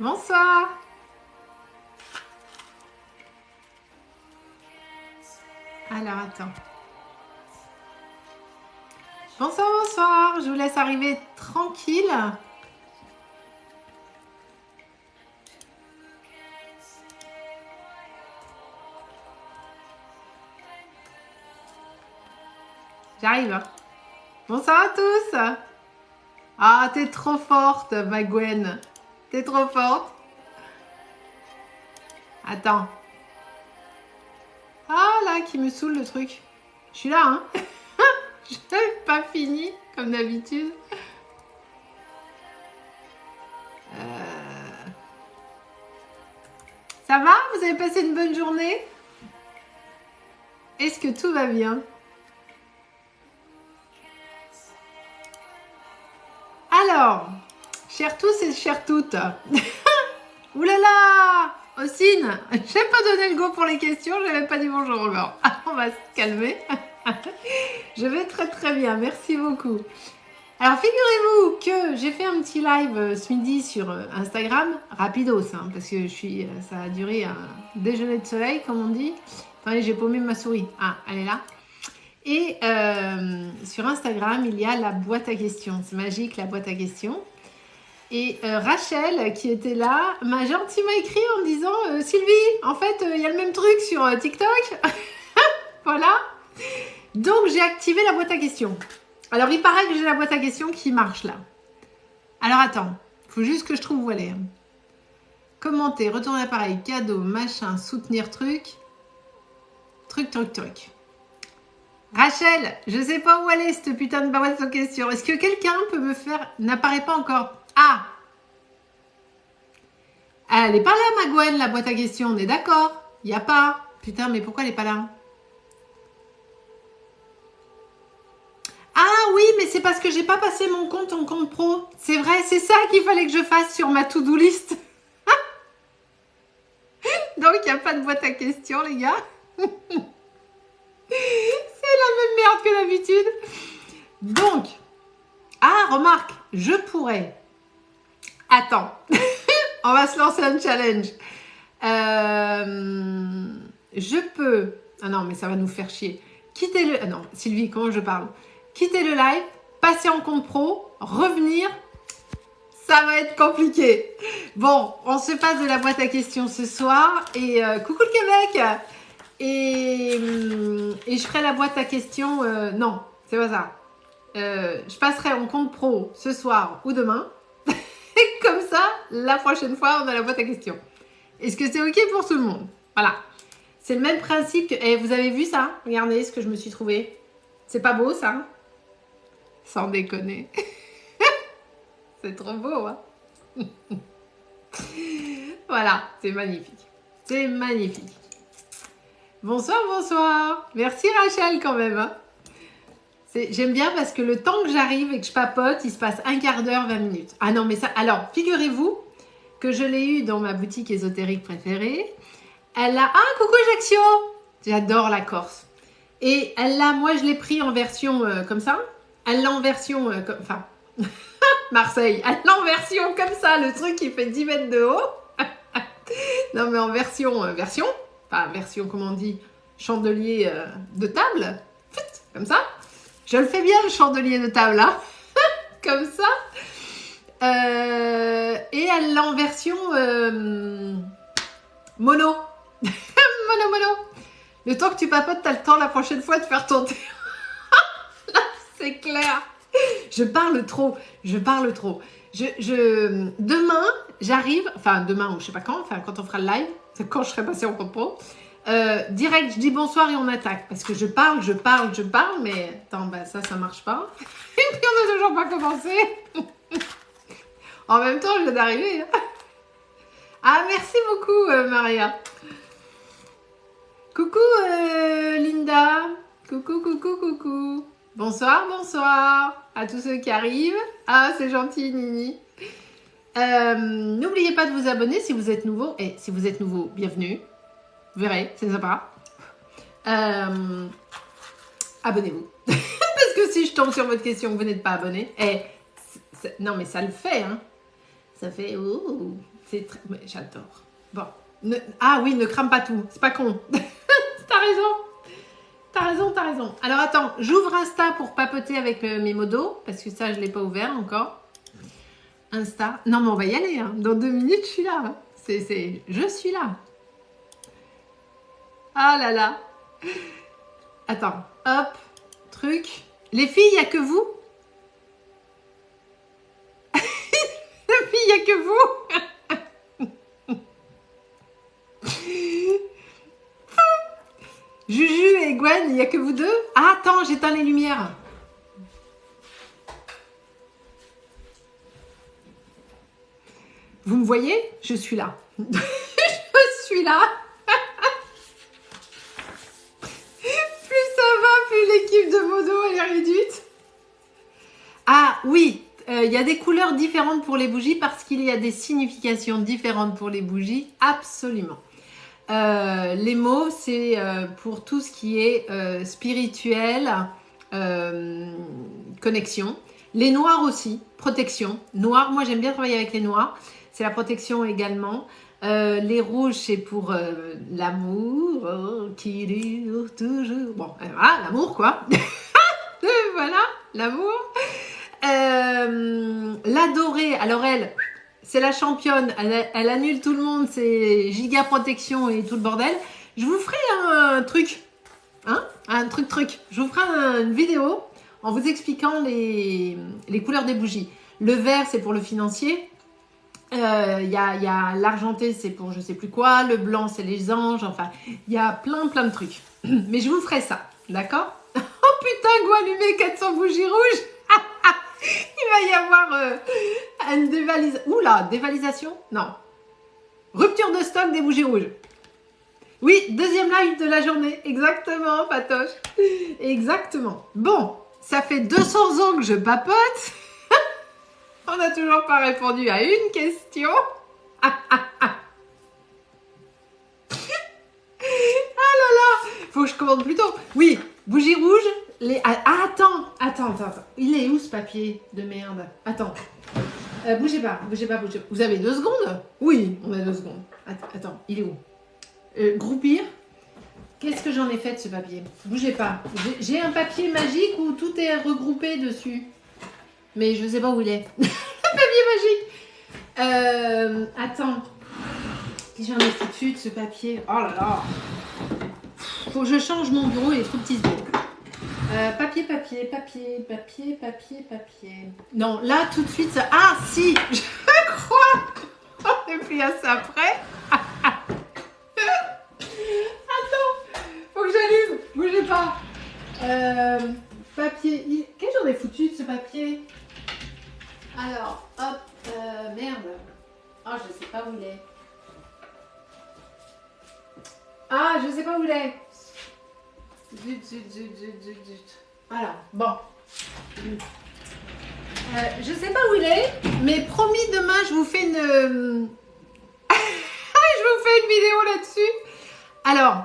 Bonsoir. Alors, attends. Bonsoir, bonsoir. Je vous laisse arriver tranquille. J'arrive. Bonsoir à tous. Ah, t'es trop forte, ma Gwen. T'es trop forte. Attends. Ah, là, qui me saoule le truc. Je suis là, hein. Je n'ai pas fini, comme d'habitude. Ça va? Vous avez passé une bonne journée? Est-ce que tout va bien? Alors, chers tous et chères toutes. Ouh là là! Ossine, je n'ai pas donné le go pour les questions, je n'avais pas dit bonjour encore. On va se calmer. Je vais très très bien, merci beaucoup. Alors figurez-vous que j'ai fait un petit live ce midi sur Instagram, rapidos, hein, parce que ça a duré un déjeuner de soleil, comme on dit. Attendez, j'ai paumé ma souris. Ah, elle est là. Et sur Instagram, il y a la boîte à questions. C'est magique, la boîte à questions. Et Rachel, qui était là, m'a gentiment écrit en me disant Sylvie, en fait, il y a le même truc sur TikTok. Voilà. Donc, j'ai activé la boîte à questions. Alors, il paraît que j'ai la boîte à questions qui marche là. Alors, attends. Il faut juste que je trouve où elle est. Commenter, retourner l'appareil, cadeau, machin, soutenir truc. Truc. Rachel, je sais pas où elle est, cette putain de boîte à questions. Est-ce que quelqu'un peut me faire... N'apparaît pas encore. Ah! Elle est pas là, ma Gwen, la boîte à questions. On est d'accord? Il y a pas. Putain, mais pourquoi elle est pas là? Ah oui, mais c'est parce que j'ai pas passé mon compte en compte pro. C'est vrai, c'est ça qu'il fallait que je fasse sur ma to-do list. Donc, il n'y a pas de boîte à questions, les gars. C'est la même merde que d'habitude. Donc, ah, remarque, je pourrais... Attends, on va se lancer un challenge. Je peux... Ah non, mais ça va nous faire chier. Quitter le... Ah non, Sylvie, comment je parle? Quitter le live, passer en compte pro, revenir... Ça va être compliqué. Bon, on se passe de la boîte à questions ce soir. Et coucou le Québec. Et je ferai la boîte à questions... non, c'est pas ça. Je passerai en compte pro ce soir ou demain. Et comme ça, la prochaine fois, on a la boîte à questions. Est-ce que c'est OK pour tout le monde? Voilà. C'est le même principe que... Eh, vous avez vu ça? Regardez ce que je me suis trouvé. C'est pas beau, ça? Sans déconner. C'est trop beau, hein? Voilà, c'est magnifique. C'est magnifique. Bonsoir, bonsoir. Merci Rachel quand même. Hein. J'aime bien parce que le temps que j'arrive et que je papote, il se passe un quart d'heure, 20 minutes. Ah non, mais ça... Alors, figurez-vous que je l'ai eu dans ma boutique ésotérique préférée. Elle a... Ah, coucou Ajaccio. J'adore la Corse. Et elle l'a... Moi, je l'ai pris en version comme ça. Elle l'a en version... Enfin... Marseille. Elle l'a en version comme ça, le truc qui fait 10 mètres de haut. Non, mais en version... Enfin, version, comment on dit? Chandelier de table. Comme ça. Je le fais bien, le chandelier de table, hein. Comme ça. Et elle l'a en version mono. Mono. Le temps que tu papotes, t'as le temps la prochaine fois de faire ton thé. Là, c'est clair. Je parle trop. Demain, j'arrive, enfin demain ou je sais pas quand, enfin quand on fera le live, c'est quand je serai passée en compte. Direct, je dis bonsoir et on attaque. Parce que je parle, mais attends, bah ça marche pas. Et puis on n'a toujours pas commencé. En même temps, je viens d'arriver. Ah, merci beaucoup, Maria. Coucou, Linda. Coucou. Bonsoir à tous ceux qui arrivent. Ah, c'est gentil, Nini. N'oubliez pas de vous abonner si vous êtes nouveau. Et si vous êtes nouveau, bienvenue. Vous verrez, c'est sympa. Abonnez-vous. Parce que si je tombe sur votre question que vous n'êtes pas abonné, non mais ça le fait, hein. Ça fait C'est très... Mais j'adore. Bon. Ah oui, ne crame pas tout. C'est pas con. T'as raison. T'as raison, t'as raison. Alors attends, j'ouvre Insta pour papoter avec mes modos, parce que ça, je ne l'ai pas ouvert encore. Insta. Non, mais on va y aller. Hein. Dans 2 minutes, je suis là. Hein. Je suis là. Ah là là. Attends. Hop. Truc. Les filles, il n'y a que vous. Les filles, il n'y a que vous. Juju et Gwen, il n'y a que vous deux. Ah, attends, j'éteins les lumières. Vous me voyez? Je suis là. Je suis là. Plus ça va, plus l'équipe de modo elle est réduite. Ah oui, il y a des couleurs différentes pour les bougies parce qu'il y a des significations différentes pour les bougies. Absolument. Les mots, c'est pour tout ce qui est spirituel, connexion. Les noirs aussi, protection. Noir, moi j'aime bien travailler avec les noirs. C'est la protection également. Les rouges, c'est pour l'amour qui dure toujours. Bon, voilà, l'amour quoi. Voilà, l'amour. La dorée, alors elle, c'est la championne. Elle annule tout le monde, c'est giga protection et tout le bordel. Je vous ferai un truc. Hein, un truc. Je vous ferai une vidéo en vous expliquant les couleurs des bougies. Le vert, c'est pour le financier. Y a l'argenté, c'est pour je sais plus quoi. Le blanc, c'est les anges. Enfin, il y a plein de trucs. Mais je vous ferai ça, d'accord? Oh putain, go allumer 400 bougies rouges. Il va y avoir une dévalisation. Oula, dévalisation? Non. Rupture de stock des bougies rouges. Oui, deuxième live de la journée. Exactement, Patoche. Exactement. Bon, ça fait 200 ans que je papote. On n'a toujours pas répondu à une question. Ah là là, faut que je commande plus tôt. Oui, bougie rouge. Attends. Il est où ce papier de merde? Attends. Bougez pas. Vous avez 2 secondes? Oui, on a 2 secondes. Attends, il est où? Groupir. Qu'est-ce que j'en ai fait de ce papier? Bougez pas. J'ai un papier magique où tout est regroupé dessus. Mais je sais pas où il est. Le papier magique. Attends. Si j'en ai foutu de ce papier. Oh là là. Faut que je change mon bureau, il est trop petit ce bureau. Papier. Non, là tout de suite ça. Ah si, je crois. On est pris à ça après. Attends, faut que j'allume. Bougez pas. Papier. Qu'est-ce que j'en ai foutu de ce papier? Alors, hop, merde. Oh, je sais pas où il est. Ah, je sais pas où il est. Zut. Alors, bon. Je sais pas où il est, mais promis, demain, je vous fais une... je vous fais une vidéo là-dessus. Alors,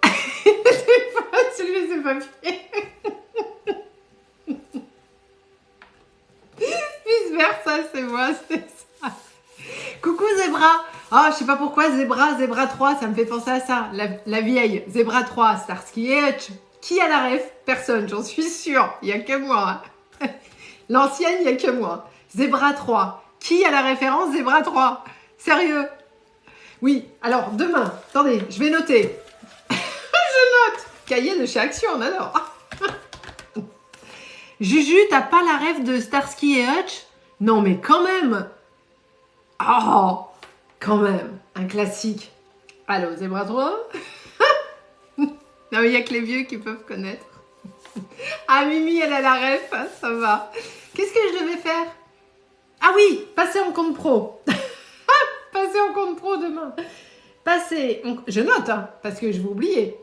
c'est pas celui de ce papier. Vice versa, c'est moi, c'est ça. Coucou Zebra. Oh, je sais pas pourquoi Zebra 3, ça me fait penser à ça. La vieille, Zebra 3, Starsky et Hutch. Qui a la ref? Personne, j'en suis sûre. Il n'y a que moi. L'ancienne, il n'y a que moi. Zebra 3. Qui a la référence Zebra 3? Sérieux? Oui, alors demain, attendez, je vais noter. Je note. Cahier de chez Action, on adore. Juju, t'as pas la ref de Starsky et Hutch? Non, mais quand même. Oh, quand même, un classique. Allô, Zebra 3? Non, mais il n'y a que les vieux qui peuvent connaître. Ah, Mimi, elle a la ref, ça va. Qu'est-ce que je devais faire? Ah oui, passer en compte pro. Passer en compte pro demain. Je note, hein, parce que je vais oublier.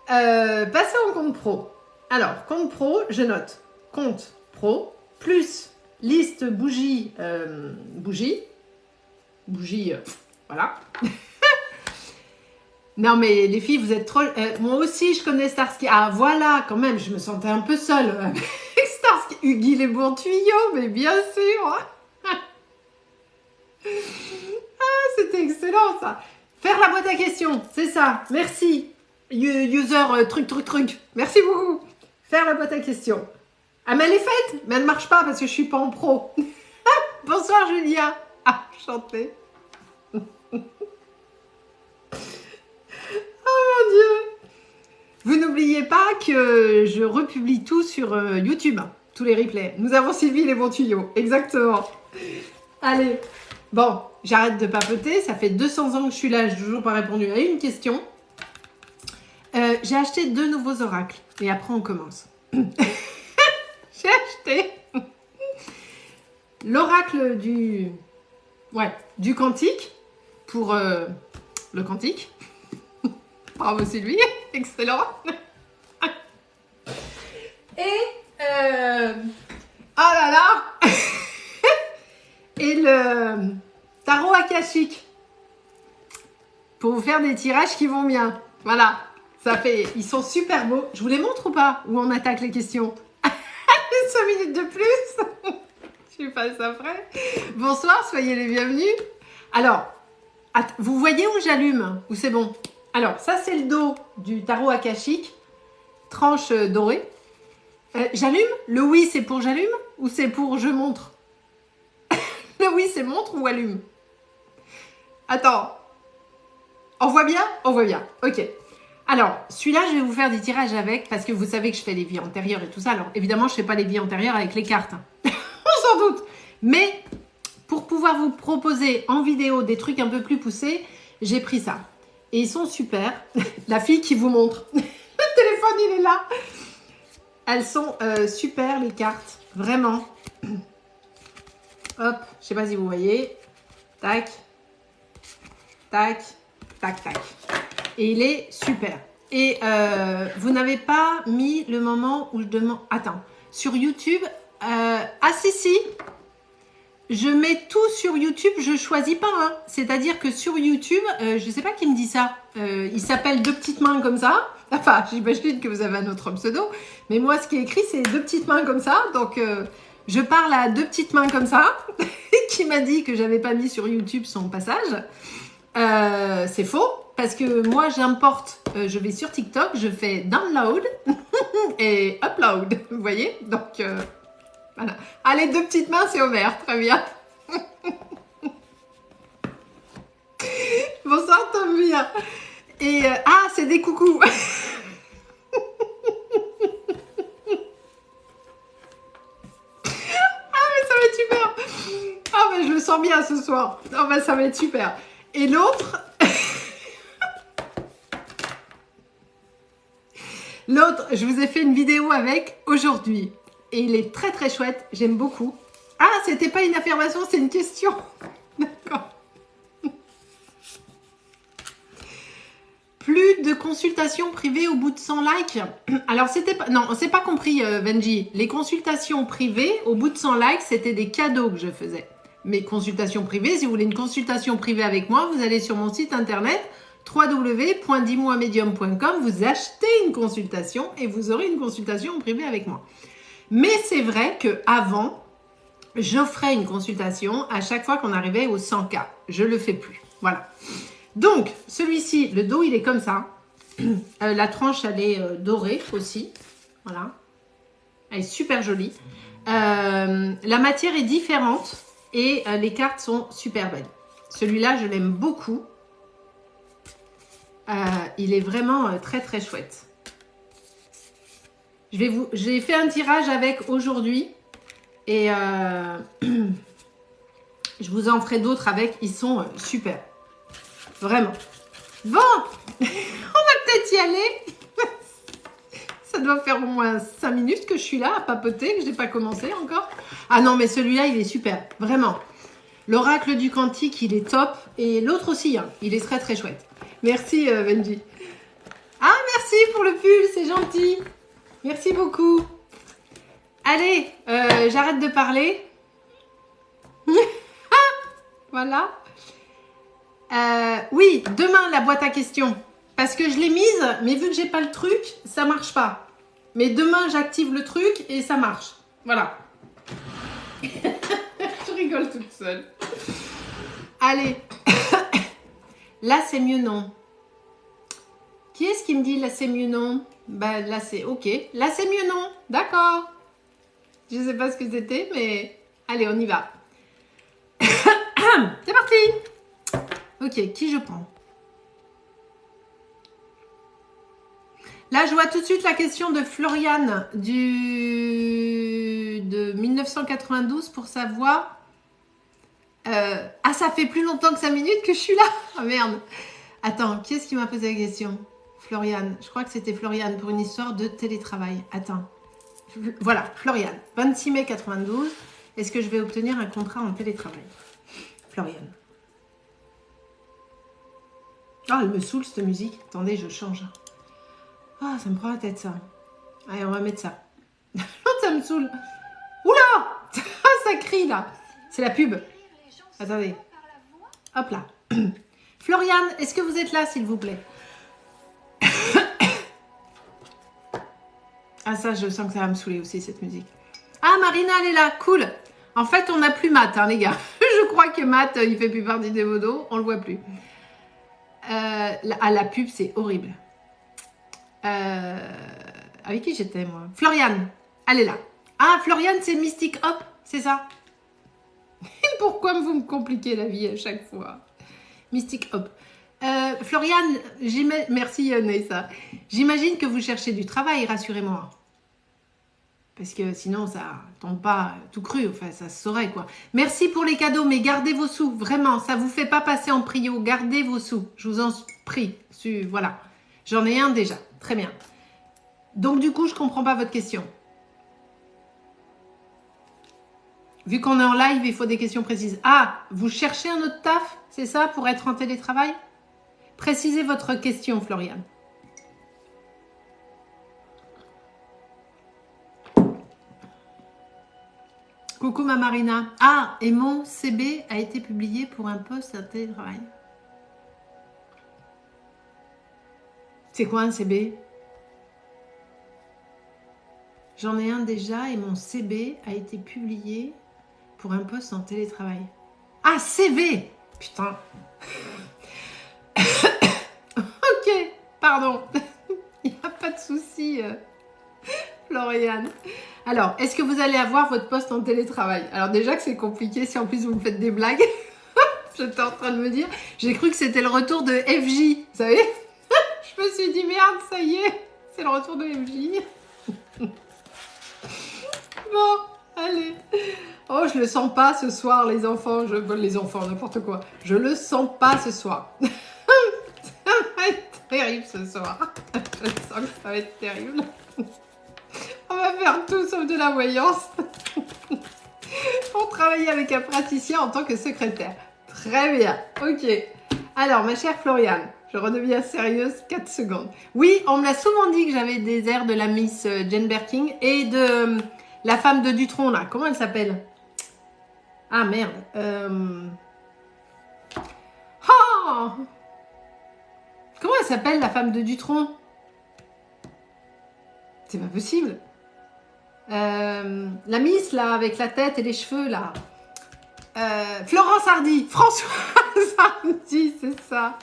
Passer en compte pro. Alors, compte pro, je note. Compte pro, plus liste bougie. Bougie, voilà. Non, mais les filles, vous êtes trop... moi aussi, je connais Starsky. Ah, voilà, quand même, je me sentais un peu seule avec Starsky. Huggy les bons tuyaux, mais bien sûr. Ah, C'était excellent ça. Faire la boîte à questions, c'est ça. Merci. User truc. Merci beaucoup. Faire la boîte à questions. Ah, mais elle est faite, mais elle ne marche pas parce que je ne suis pas en pro. Bonsoir Julia. Ah, enchantée. Oh mon Dieu. Vous n'oubliez pas que je republie tout sur YouTube, tous les replays. Nous avons Sylvie les bons tuyaux, exactement. Allez, bon, j'arrête de papoter. Ça fait 200 ans que je suis là, je n'ai toujours pas répondu à une question. J'ai acheté 2 nouveaux oracles et après on commence. J'ai acheté l'oracle du quantique pour le quantique. Bravo Sylvie, excellent. Et oh là là. Et le tarot akashique pour vous faire des tirages qui vont bien. Voilà, ça fait, ils sont super beaux. Je vous les montre ou pas? Ou on attaque les questions? 5 minutes de plus. Je suis pas ça prêt. Bonsoir, soyez les bienvenus. Alors, vous voyez où j'allume? Ou c'est bon? Alors, ça c'est le dos du tarot akashique, tranche dorée. J'allume? Le oui c'est pour j'allume ou c'est pour je montre? Le oui c'est montre ou allume? Attends. On voit bien? On voit bien. Ok. Alors, celui-là, je vais vous faire des tirages avec parce que vous savez que je fais les vies antérieures et tout ça. Alors, évidemment, je ne fais pas les vies antérieures avec les cartes. On s'en doute. Mais pour pouvoir vous proposer en vidéo des trucs un peu plus poussés, j'ai pris ça. Et ils sont super. La fille qui vous montre. Le téléphone, il est là. Elles sont super, les cartes. Vraiment. Hop. Je ne sais pas si vous voyez. Tac. Tac. Tac, tac. Et il est super. Et vous n'avez pas mis le moment où je demande... Attends. Sur YouTube... Ah si. Je mets tout sur YouTube. Je choisis pas. Hein. C'est-à-dire que sur YouTube... je sais pas qui me dit ça. Il s'appelle 2 petites mains comme ça. Enfin, j'imagine que vous avez un autre pseudo. Mais moi, ce qui est écrit, c'est 2 petites mains comme ça. Donc, je parle à 2 petites mains comme ça. Qui m'a dit que j'avais pas mis sur YouTube son passage. C'est faux. Parce que moi, j'importe, je vais sur TikTok, je fais download et upload, vous voyez? Donc, voilà. Allez, 2 petites mains, c'est Homer, très bien. Bonsoir, Tomia. Et, c'est des coucous. Mais ça va être super. Mais je le sens bien ce soir. Ça va être super. Et l'autre... L'autre, je vous ai fait une vidéo avec aujourd'hui. Et il est très très chouette. J'aime beaucoup. Ah, c'était pas une affirmation, c'est une question. D'accord. Plus de consultations privées au bout de 100 likes. Alors, c'était pas... Non, on s'est pas compris, Benji. Les consultations privées, au bout de 100 likes, c'était des cadeaux que je faisais. Mes consultations privées, si vous voulez une consultation privée avec moi, vous allez sur mon site internet www.dimoamedium.com, vous achetez une consultation et vous aurez une consultation en privé avec moi. Mais c'est vrai qu'avant, j'offrais une consultation à chaque fois qu'on arrivait aux 100K. Je ne le fais plus. Voilà. Donc, celui-ci, le dos, il est comme ça. La tranche, elle est dorée aussi. Voilà. Elle est super jolie. La matière est différente et les cartes sont super belles. Celui-là, je l'aime beaucoup. Il est vraiment très très chouette. J'ai fait un tirage avec aujourd'hui et je vous en ferai d'autres avec. Ils sont super. Vraiment. Bon, on va peut-être y aller. Ça doit faire au moins 5 minutes que je suis là à papoter, que je n'ai pas commencé encore. Ah non, mais celui-là, il est super. Vraiment. L'oracle du quantique, il est top. Et l'autre aussi, hein, il est très très chouette. Merci Benji. Ah, merci pour le pull, c'est gentil. Merci beaucoup. Allez, j'arrête de parler. Voilà. Oui, demain la boîte à questions. Parce que je l'ai mise, mais vu que j'ai pas le truc, ça marche pas. Mais demain, j'active le truc et ça marche. Voilà. Je rigole toute seule. Allez. Là, c'est mieux non. Qui est-ce qui me dit là, c'est mieux non? Ben, là, c'est ok. Là, c'est mieux non. D'accord. Je ne sais pas ce que c'était, mais allez, on y va. C'est parti. Ok, qui je prends? Là, je vois tout de suite la question de Floriane de 1992 pour savoir... Ah, ça fait plus longtemps que 5 minutes que je suis là. Ah, merde. Attends, qui est-ce qui m'a posé la question? Floriane. Je crois que c'était Floriane pour une histoire de télétravail. Attends. Voilà, Floriane. 26 mai 92. Est-ce que je vais obtenir un contrat en télétravail? Floriane. Oh, elle me saoule cette musique. Attendez, je change. Ah, ça me prend la tête ça. Allez, on va mettre ça. Ça me saoule. Oula. Ça crie là. C'est la pub. Attendez. Hop là. Floriane, est-ce que vous êtes là, s'il vous plaît? Ah ça, je sens que ça va me saouler aussi, cette musique. Ah, Marina, elle est là. Cool. En fait, on n'a plus Matt, hein, les gars. Je crois que Matt, il fait plus partie des modos. On le voit plus. La pub, c'est horrible. Avec qui j'étais, moi? Floriane, elle est là. Ah, Floriane, c'est Mystic Hop, c'est ça? Pourquoi vous me compliquez la vie à chaque fois? Mystic Hop. Floriane, merci Nessa. J'imagine que vous cherchez du travail, rassurez-moi. Parce que sinon, ça tombe pas tout cru. Enfin, ça se saurait, quoi. Merci pour les cadeaux, mais gardez vos sous. Vraiment, ça vous fait pas passer en prio. Gardez vos sous. Je vous en prie. Voilà. J'en ai un déjà. Très bien. Donc, du coup, je comprends pas votre question. Vu qu'on est en live, il faut des questions précises. Ah, vous cherchez un autre taf, c'est ça, pour être en télétravail? Précisez votre question, Floriane. Coucou ma Marina. Ah, et mon CB a été publié pour un poste à télétravail. C'est quoi un CB? J'en ai un déjà et mon CB a été publié pour un poste en télétravail. Ah, CV! Putain. Ok, pardon. Il n'y a pas de souci, Floriane. Alors, est-ce que vous allez avoir votre poste en télétravail? Alors déjà que c'est compliqué, si en plus vous me faites des blagues, j'étais en train de me dire, j'ai cru que c'était le retour de FJ, vous savez. Je me suis dit, merde, ça y est, c'est le retour de FJ. Bon, allez. Oh, je le sens pas ce soir, les enfants. Les enfants, n'importe quoi. Je le sens pas ce soir. Ça va être terrible ce soir. Je sens que ça va être terrible. On va faire tout sauf de la voyance. Pour travailler avec un praticien en tant que secrétaire. Très bien. Ok. Alors, ma chère Floriane, je redeviens sérieuse 4 secondes. Oui, on me l'a souvent dit que j'avais des airs de la Miss Jane Birkin et de la femme de Dutronc, là. Comment elle s'appelle? Ah, merde. Oh, comment elle s'appelle, la femme de Dutronc? C'est pas possible. La Miss, là, avec la tête et les cheveux, là. Florence Hardy. Françoise Hardy, c'est ça.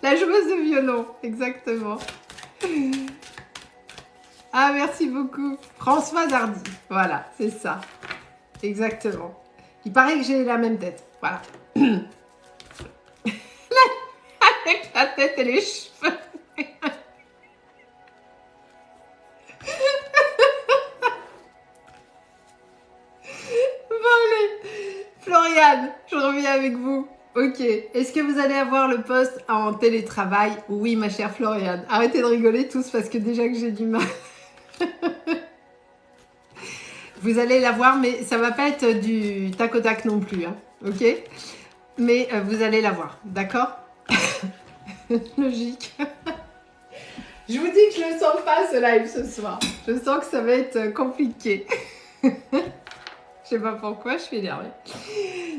La joueuse de violon, exactement. Ah, merci beaucoup. Françoise Hardy. Voilà, c'est ça. Exactement. Il paraît que j'ai la même tête. Voilà. Avec la tête et les cheveux. Bon, allez. Floriane, je reviens avec vous. Ok. Est-ce que vous allez avoir le poste en télétravail? Oui, ma chère Floriane. Arrêtez de rigoler tous parce que déjà que j'ai du mal. Vous allez l'avoir, mais ça va pas être du tac au tac non plus. Hein. Ok? Mais vous allez l'avoir. D'accord? Logique. Je vous dis que je ne sens pas ce live ce soir. Je sens que ça va être compliqué. Je sais pas pourquoi, je suis énervée.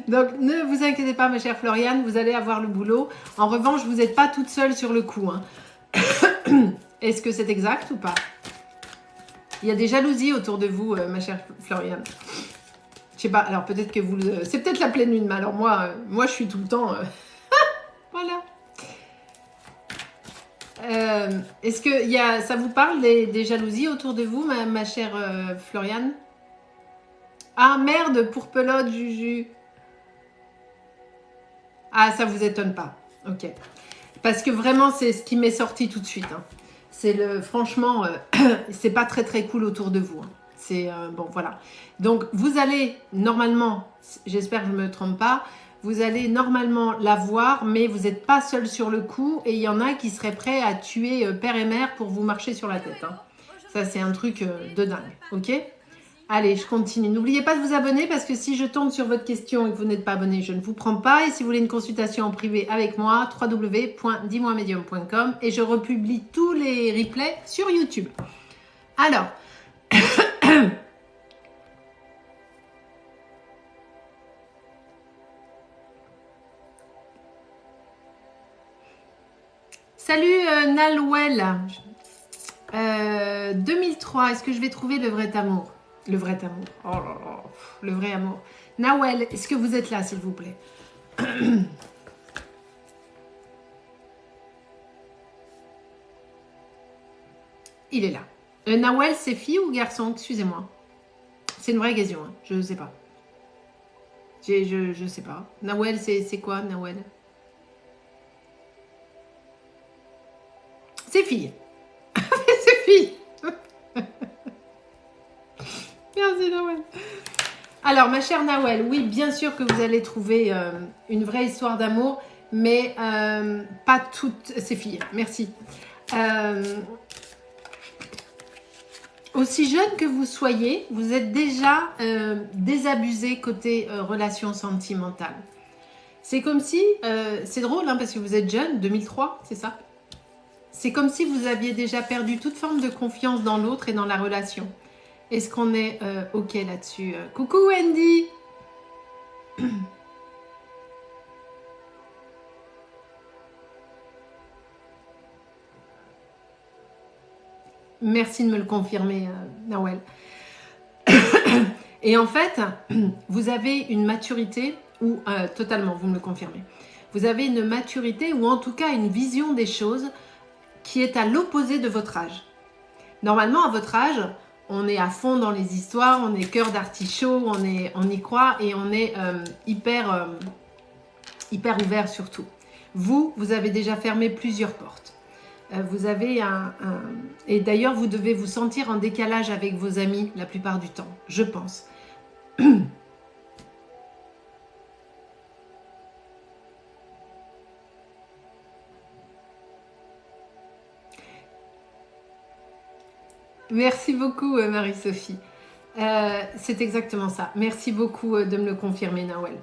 Donc, ne vous inquiétez pas, ma chère Floriane, vous allez avoir le boulot. En revanche, vous n'êtes pas toute seule sur le coup. Hein. Est-ce que c'est exact ou pas? Il y a des jalousies autour de vous, ma chère Floriane. sais pas, alors peut-être que vous... c'est peut-être la pleine lune, mais alors moi je suis tout le temps... voilà. Est-ce que ça vous parle des jalousies autour de vous, ma chère Floriane? Ah merde, pour pelote, Juju. Ah, ça vous étonne pas. Ok. Parce que vraiment, c'est ce qui m'est sorti tout de suite. Hein. Franchement, c'est pas très très cool autour de vous. Hein. C'est bon, voilà. Donc, vous allez normalement, j'espère que je me trompe pas, vous allez normalement la voir, mais vous n'êtes pas seul sur le coup, et il y en a qui seraient prêts à tuer père et mère pour vous marcher sur la tête. Hein. Ça, c'est un truc de dingue. Ok ? Allez, je continue. N'oubliez pas de vous abonner parce que si je tombe sur votre question et que vous n'êtes pas abonné, je ne vous prends pas. Et si vous voulez une consultation en privé avec moi, www.dis-moi-medium.com et je republie tous les replays sur YouTube. Alors, salut Nalwell. 2003, est-ce que je vais trouver le vrai amour? Le vrai amour. Oh là là, le vrai amour. Nawel, est-ce que vous êtes là, s'il vous plaît? Il est là. Nawel, c'est fille ou garçon? Excusez-moi. C'est une vraie question, hein. Je ne sais pas. Je sais pas. Nawel, c'est quoi, Nawel? C'est fille. C'est fille. Merci, Nawel. Alors, ma chère Nawel, oui, bien sûr que vous allez trouver une vraie histoire d'amour, mais pas toutes ces filles. Merci. Aussi jeune que vous soyez, vous êtes déjà désabusé côté relation sentimentale. C'est comme si, c'est drôle hein, parce que vous êtes jeune, 2003, c'est ça? C'est comme si vous aviez déjà perdu toute forme de confiance dans l'autre et dans la relation. Est-ce qu'on est OK là-dessus? Coucou Wendy. Merci de me le confirmer, Nawel. Et en fait, vous avez une maturité, ou totalement, vous me le confirmez. Vous avez une maturité, ou en tout cas une vision des choses qui est à l'opposé de votre âge. Normalement, à votre âge, on est à fond dans les histoires, on est cœur d'artichaut, on y croit et on est hyper ouvert sur tout. Vous avez déjà fermé plusieurs portes. Vous avez et d'ailleurs, vous devez vous sentir en décalage avec vos amis la plupart du temps, je pense. Merci beaucoup, Marie-Sophie. C'est exactement ça. Merci beaucoup de me le confirmer, Nawel.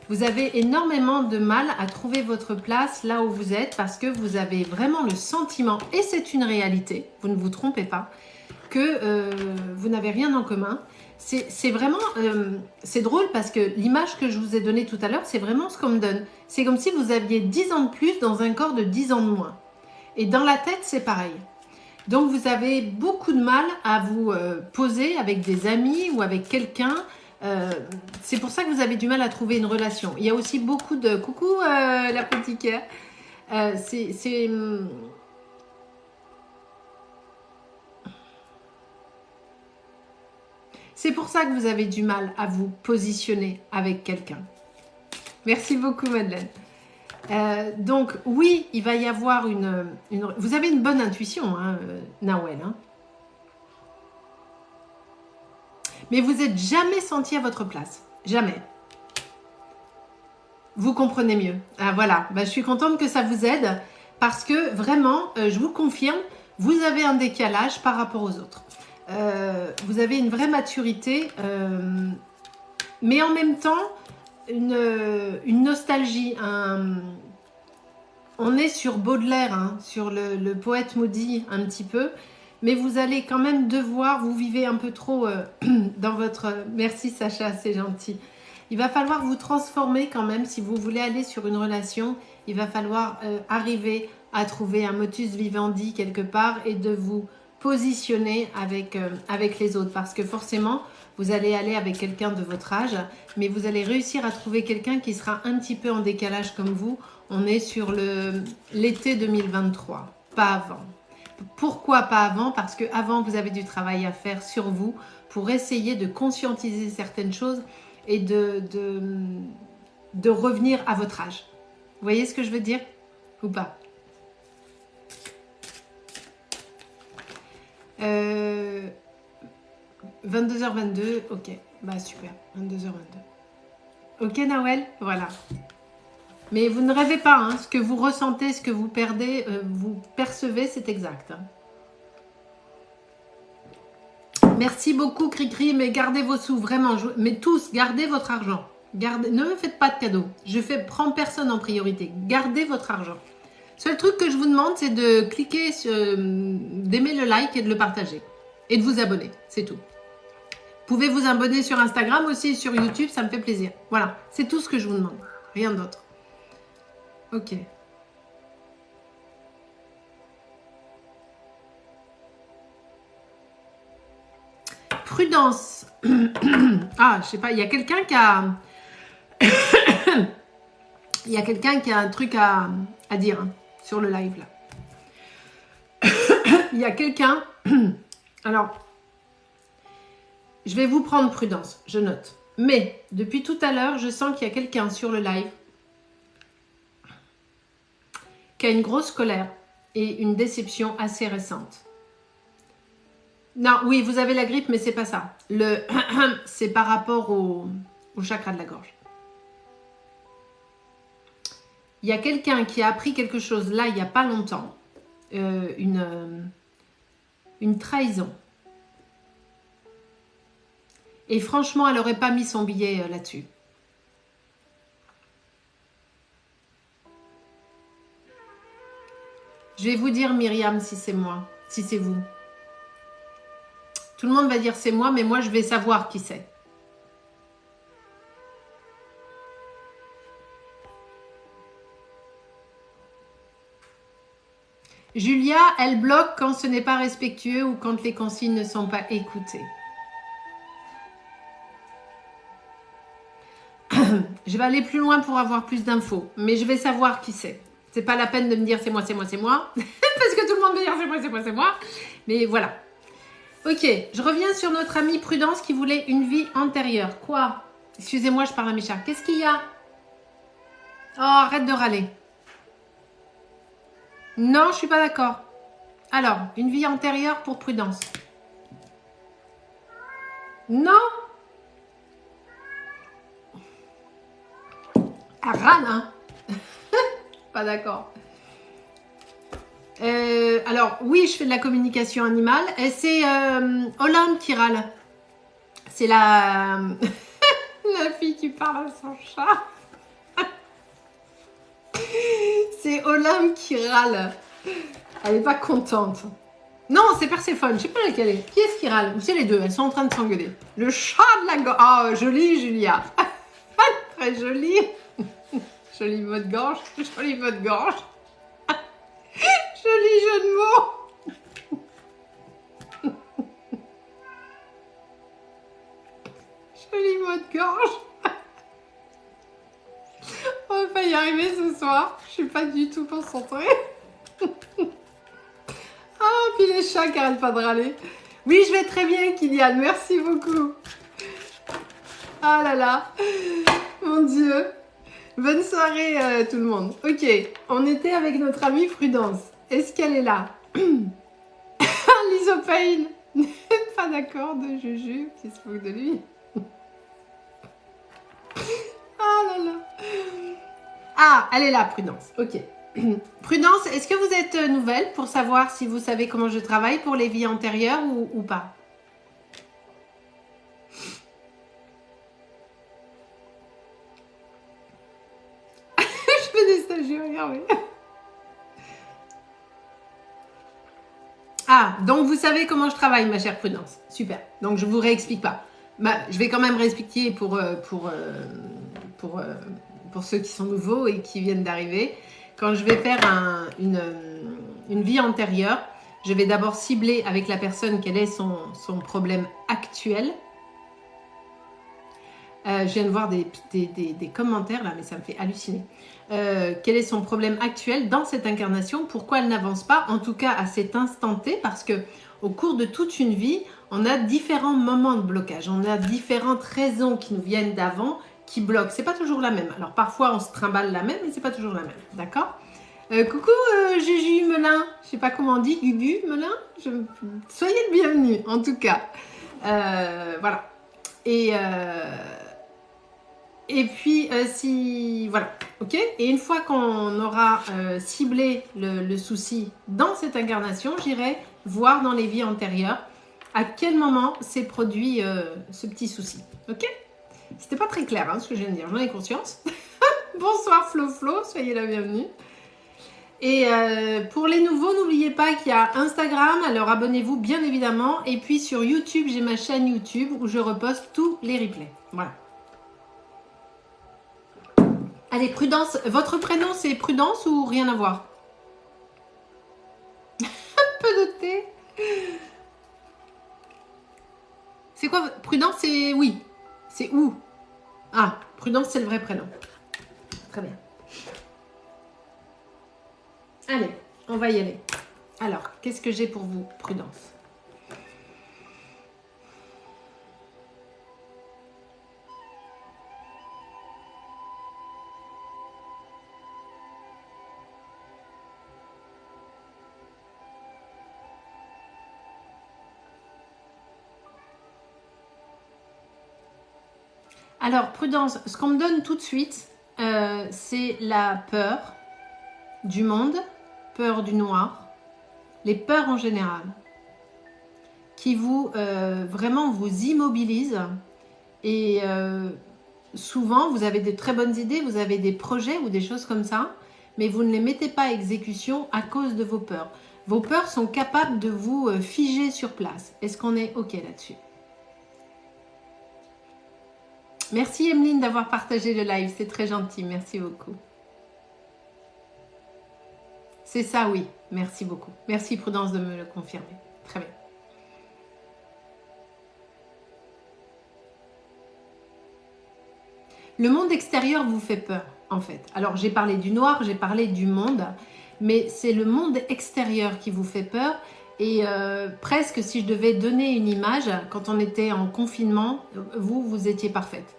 Vous avez énormément de mal à trouver votre place là où vous êtes parce que vous avez vraiment le sentiment, et c'est une réalité, vous ne vous trompez pas, que vous n'avez rien en commun. C'est vraiment, c'est drôle parce que l'image que je vous ai donnée tout à l'heure, c'est vraiment ce qu'on me donne. C'est comme si vous aviez 10 ans de plus dans un corps de 10 ans de moins. Et dans la tête, c'est pareil. Donc vous avez beaucoup de mal à vous poser avec des amis ou avec quelqu'un. C'est pour ça que vous avez du mal à trouver une relation. Il y a aussi beaucoup de... Coucou l'apothicaire. C'est pour ça que vous avez du mal à vous positionner avec quelqu'un. Merci beaucoup Madeleine. Donc oui, il va y avoir une... Vous avez une bonne intuition, hein, Nawel. Hein. Mais vous n'êtes jamais senti à votre place. Jamais. Vous comprenez mieux. Ah, voilà, je suis contente que ça vous aide parce que vraiment, je vous confirme, vous avez un décalage par rapport aux autres. Vous avez une vraie maturité, mais en même temps, une nostalgie. On est sur Baudelaire, hein, sur le poète maudit un petit peu. Mais vous allez quand même devoir, vous vivez un peu trop dans votre... Merci Sacha, c'est gentil. Il va falloir vous transformer quand même si vous voulez aller sur une relation. Il va falloir arriver à trouver un motus vivendi quelque part et de vous positionner avec les autres. Parce que forcément, vous allez aller avec quelqu'un de votre âge, mais vous allez réussir à trouver quelqu'un qui sera un petit peu en décalage comme vous. On est sur l'été 2023, pas avant. Pourquoi pas avant? Parce qu'avant, vous avez du travail à faire sur vous pour essayer de conscientiser certaines choses et de revenir à votre âge. Vous voyez ce que je veux dire? Ou pas? 22h22, ok. Bah super, 22h22. Ok Nawel, voilà. Mais vous ne rêvez pas, hein. Ce que vous ressentez, ce que vous perdez, vous percevez, c'est exact. Merci beaucoup Cricri, mais gardez vos sous, vraiment. Mais tous, gardez votre argent. Ne me faites pas de cadeaux. Prends personne en priorité. Gardez votre argent. Seul truc que je vous demande, c'est de cliquer, d'aimer le like et de le partager. Et de vous abonner, c'est tout. Vous pouvez vous abonner sur Instagram aussi, sur YouTube, ça me fait plaisir. Voilà, c'est tout ce que je vous demande. Rien d'autre. Ok. Prudence. Ah, je sais pas, il y a quelqu'un qui a... il y a quelqu'un qui a un truc à dire sur le live là. Il y a quelqu'un... Alors, je vais vous prendre prudence, je note. Mais, depuis tout à l'heure, je sens qu'il y a quelqu'un sur le live qui a une grosse colère et une déception assez récente. Non, oui, vous avez la grippe, mais c'est pas ça. C'est par rapport au chakra de la gorge. Il y a quelqu'un qui a appris quelque chose là, il n'y a pas longtemps. Une trahison. Et franchement, elle n'aurait pas mis son billet là-dessus. Je vais vous dire, Myriam, si c'est moi, si c'est vous. Tout le monde va dire c'est moi, mais moi, je vais savoir qui c'est. Julia, elle bloque quand ce n'est pas respectueux ou quand les consignes ne sont pas écoutées. Je vais aller plus loin pour avoir plus d'infos, mais je vais savoir qui c'est. C'est pas la peine de me dire c'est moi, c'est moi, c'est moi. Parce que tout le monde va dire c'est moi, c'est moi, c'est moi. Mais voilà. Ok, je reviens sur notre amie Prudence qui voulait une vie antérieure. Quoi? Excusez-moi, je parle à mes chats. Qu'est-ce qu'il y a? Oh, arrête de râler. Non, je suis pas d'accord. Alors, une vie antérieure pour Prudence. Non. Ah, râle, hein. Pas d'accord. Alors, oui, je fais de la communication animale. Et c'est Olympe qui râle. C'est la... la fille qui parle à son chat. C'est Olympe qui râle. Elle n'est pas contente. Non, c'est Perséphone. Je sais pas laquelle est. Qui est-ce qui râle? C'est les deux. Elles sont en train de s'engueuler. Le chat de la gorge. Oh, joli, Julia. Très joli. Joli mot de gorge. Joli mot de gorge. Joli jeu de mots. Joli mot de gorge. On va pas y arriver ce soir. Je suis pas du tout concentrée. Ah, puis les chats qui arrêtent pas de râler. Oui, je vais très bien, Kylian. Merci beaucoup. Ah là là. Mon Dieu. Bonne soirée tout le monde. Ok, on était avec notre amie Prudence. Est-ce qu'elle est là? L'isopane. Pas d'accord de Juju qui se fout de lui. Ah là là. Ah, elle est là, Prudence. Ok. Prudence, est-ce que vous êtes nouvelle pour savoir si vous savez comment je travaille pour les vies antérieures ou pas? Je fais des stagiaires, regardez. Ah, donc vous savez comment je travaille, ma chère Prudence. Super. Donc je vous réexplique pas. Je vais quand même réexpliquer pour ceux qui sont nouveaux et qui viennent d'arriver. Quand je vais faire une vie antérieure, je vais d'abord cibler avec la personne quel est son problème actuel. Je viens de voir des commentaires là, mais ça me fait halluciner. Quel est son problème actuel dans cette incarnation? Pourquoi elle n'avance pas? En tout cas, à cet instant T, parce que au cours de toute une vie, on a différents moments de blocage. On a différentes raisons qui nous viennent d'avant qui bloquent. C'est pas toujours la même. Alors parfois, on se trimballe la même, mais c'est pas toujours la même. D'accord? Coucou Juju Melin. Je sais pas comment on dit. Gugu Melin. Soyez le bienvenu, en tout cas. Voilà. Et puis, si... Voilà, ok. Et une fois qu'on aura ciblé le souci dans cette incarnation, j'irai voir dans les vies antérieures à quel moment s'est produit ce petit souci, ok. C'était pas très clair ce que je viens de dire, j'en ai conscience. Bonsoir Flo Flo, soyez la bienvenue. Et pour les nouveaux, n'oubliez pas qu'il y a Instagram, alors abonnez-vous bien évidemment. Et puis sur YouTube, j'ai ma chaîne YouTube où je reposte tous les replays. Voilà. Allez, Prudence, votre prénom c'est Prudence ou rien à voir? Un peu de thé. C'est quoi Prudence, c'est oui. C'est où? Ah, Prudence, c'est le vrai prénom. Très bien. Allez, on va y aller. Alors, qu'est-ce que j'ai pour vous, Prudence? Alors, Prudence, ce qu'on me donne tout de suite, c'est la peur du monde, peur du noir, les peurs en général, qui vous, vraiment, vous immobilisent. Et souvent, vous avez de très bonnes idées, vous avez des projets ou des choses comme ça, mais vous ne les mettez pas à exécution à cause de vos peurs. Vos peurs sont capables de vous figer sur place. Est-ce qu'on est OK là-dessus? Merci Emeline d'avoir partagé le live, c'est très gentil, merci beaucoup. C'est ça, oui, merci beaucoup. Merci Prudence de me le confirmer. Très bien. Le monde extérieur vous fait peur, en fait. Alors, j'ai parlé du noir, j'ai parlé du monde, mais c'est le monde extérieur qui vous fait peur. Et presque, si je devais donner une image, quand on était en confinement, vous étiez parfaite.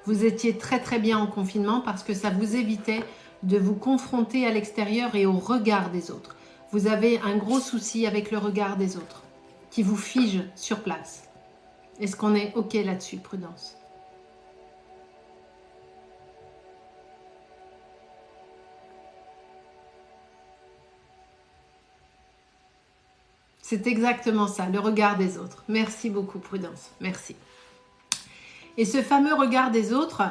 Vous étiez très très bien en confinement parce que ça vous évitait de vous confronter à l'extérieur et au regard des autres. Vous avez un gros souci avec le regard des autres qui vous fige sur place. Est-ce qu'on est OK là-dessus, Prudence? C'est exactement ça, le regard des autres. Merci beaucoup, Prudence. Merci. Et ce fameux regard des autres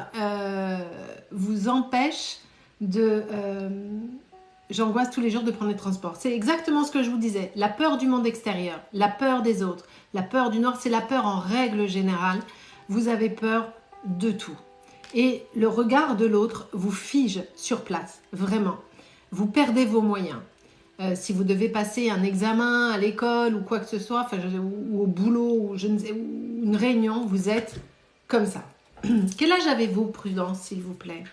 vous empêche de... j'angoisse tous les jours de prendre les transports. C'est exactement ce que je vous disais. La peur du monde extérieur, la peur des autres, la peur du noir, c'est la peur en règle générale. Vous avez peur de tout. Et le regard de l'autre vous fige sur place, vraiment. Vous perdez vos moyens. Si vous devez passer un examen à l'école ou quoi que ce soit, ou au boulot, ou je ne sais, ou une réunion, vous êtes comme ça. Quel âge avez-vous, Prudence, s'il vous plaît?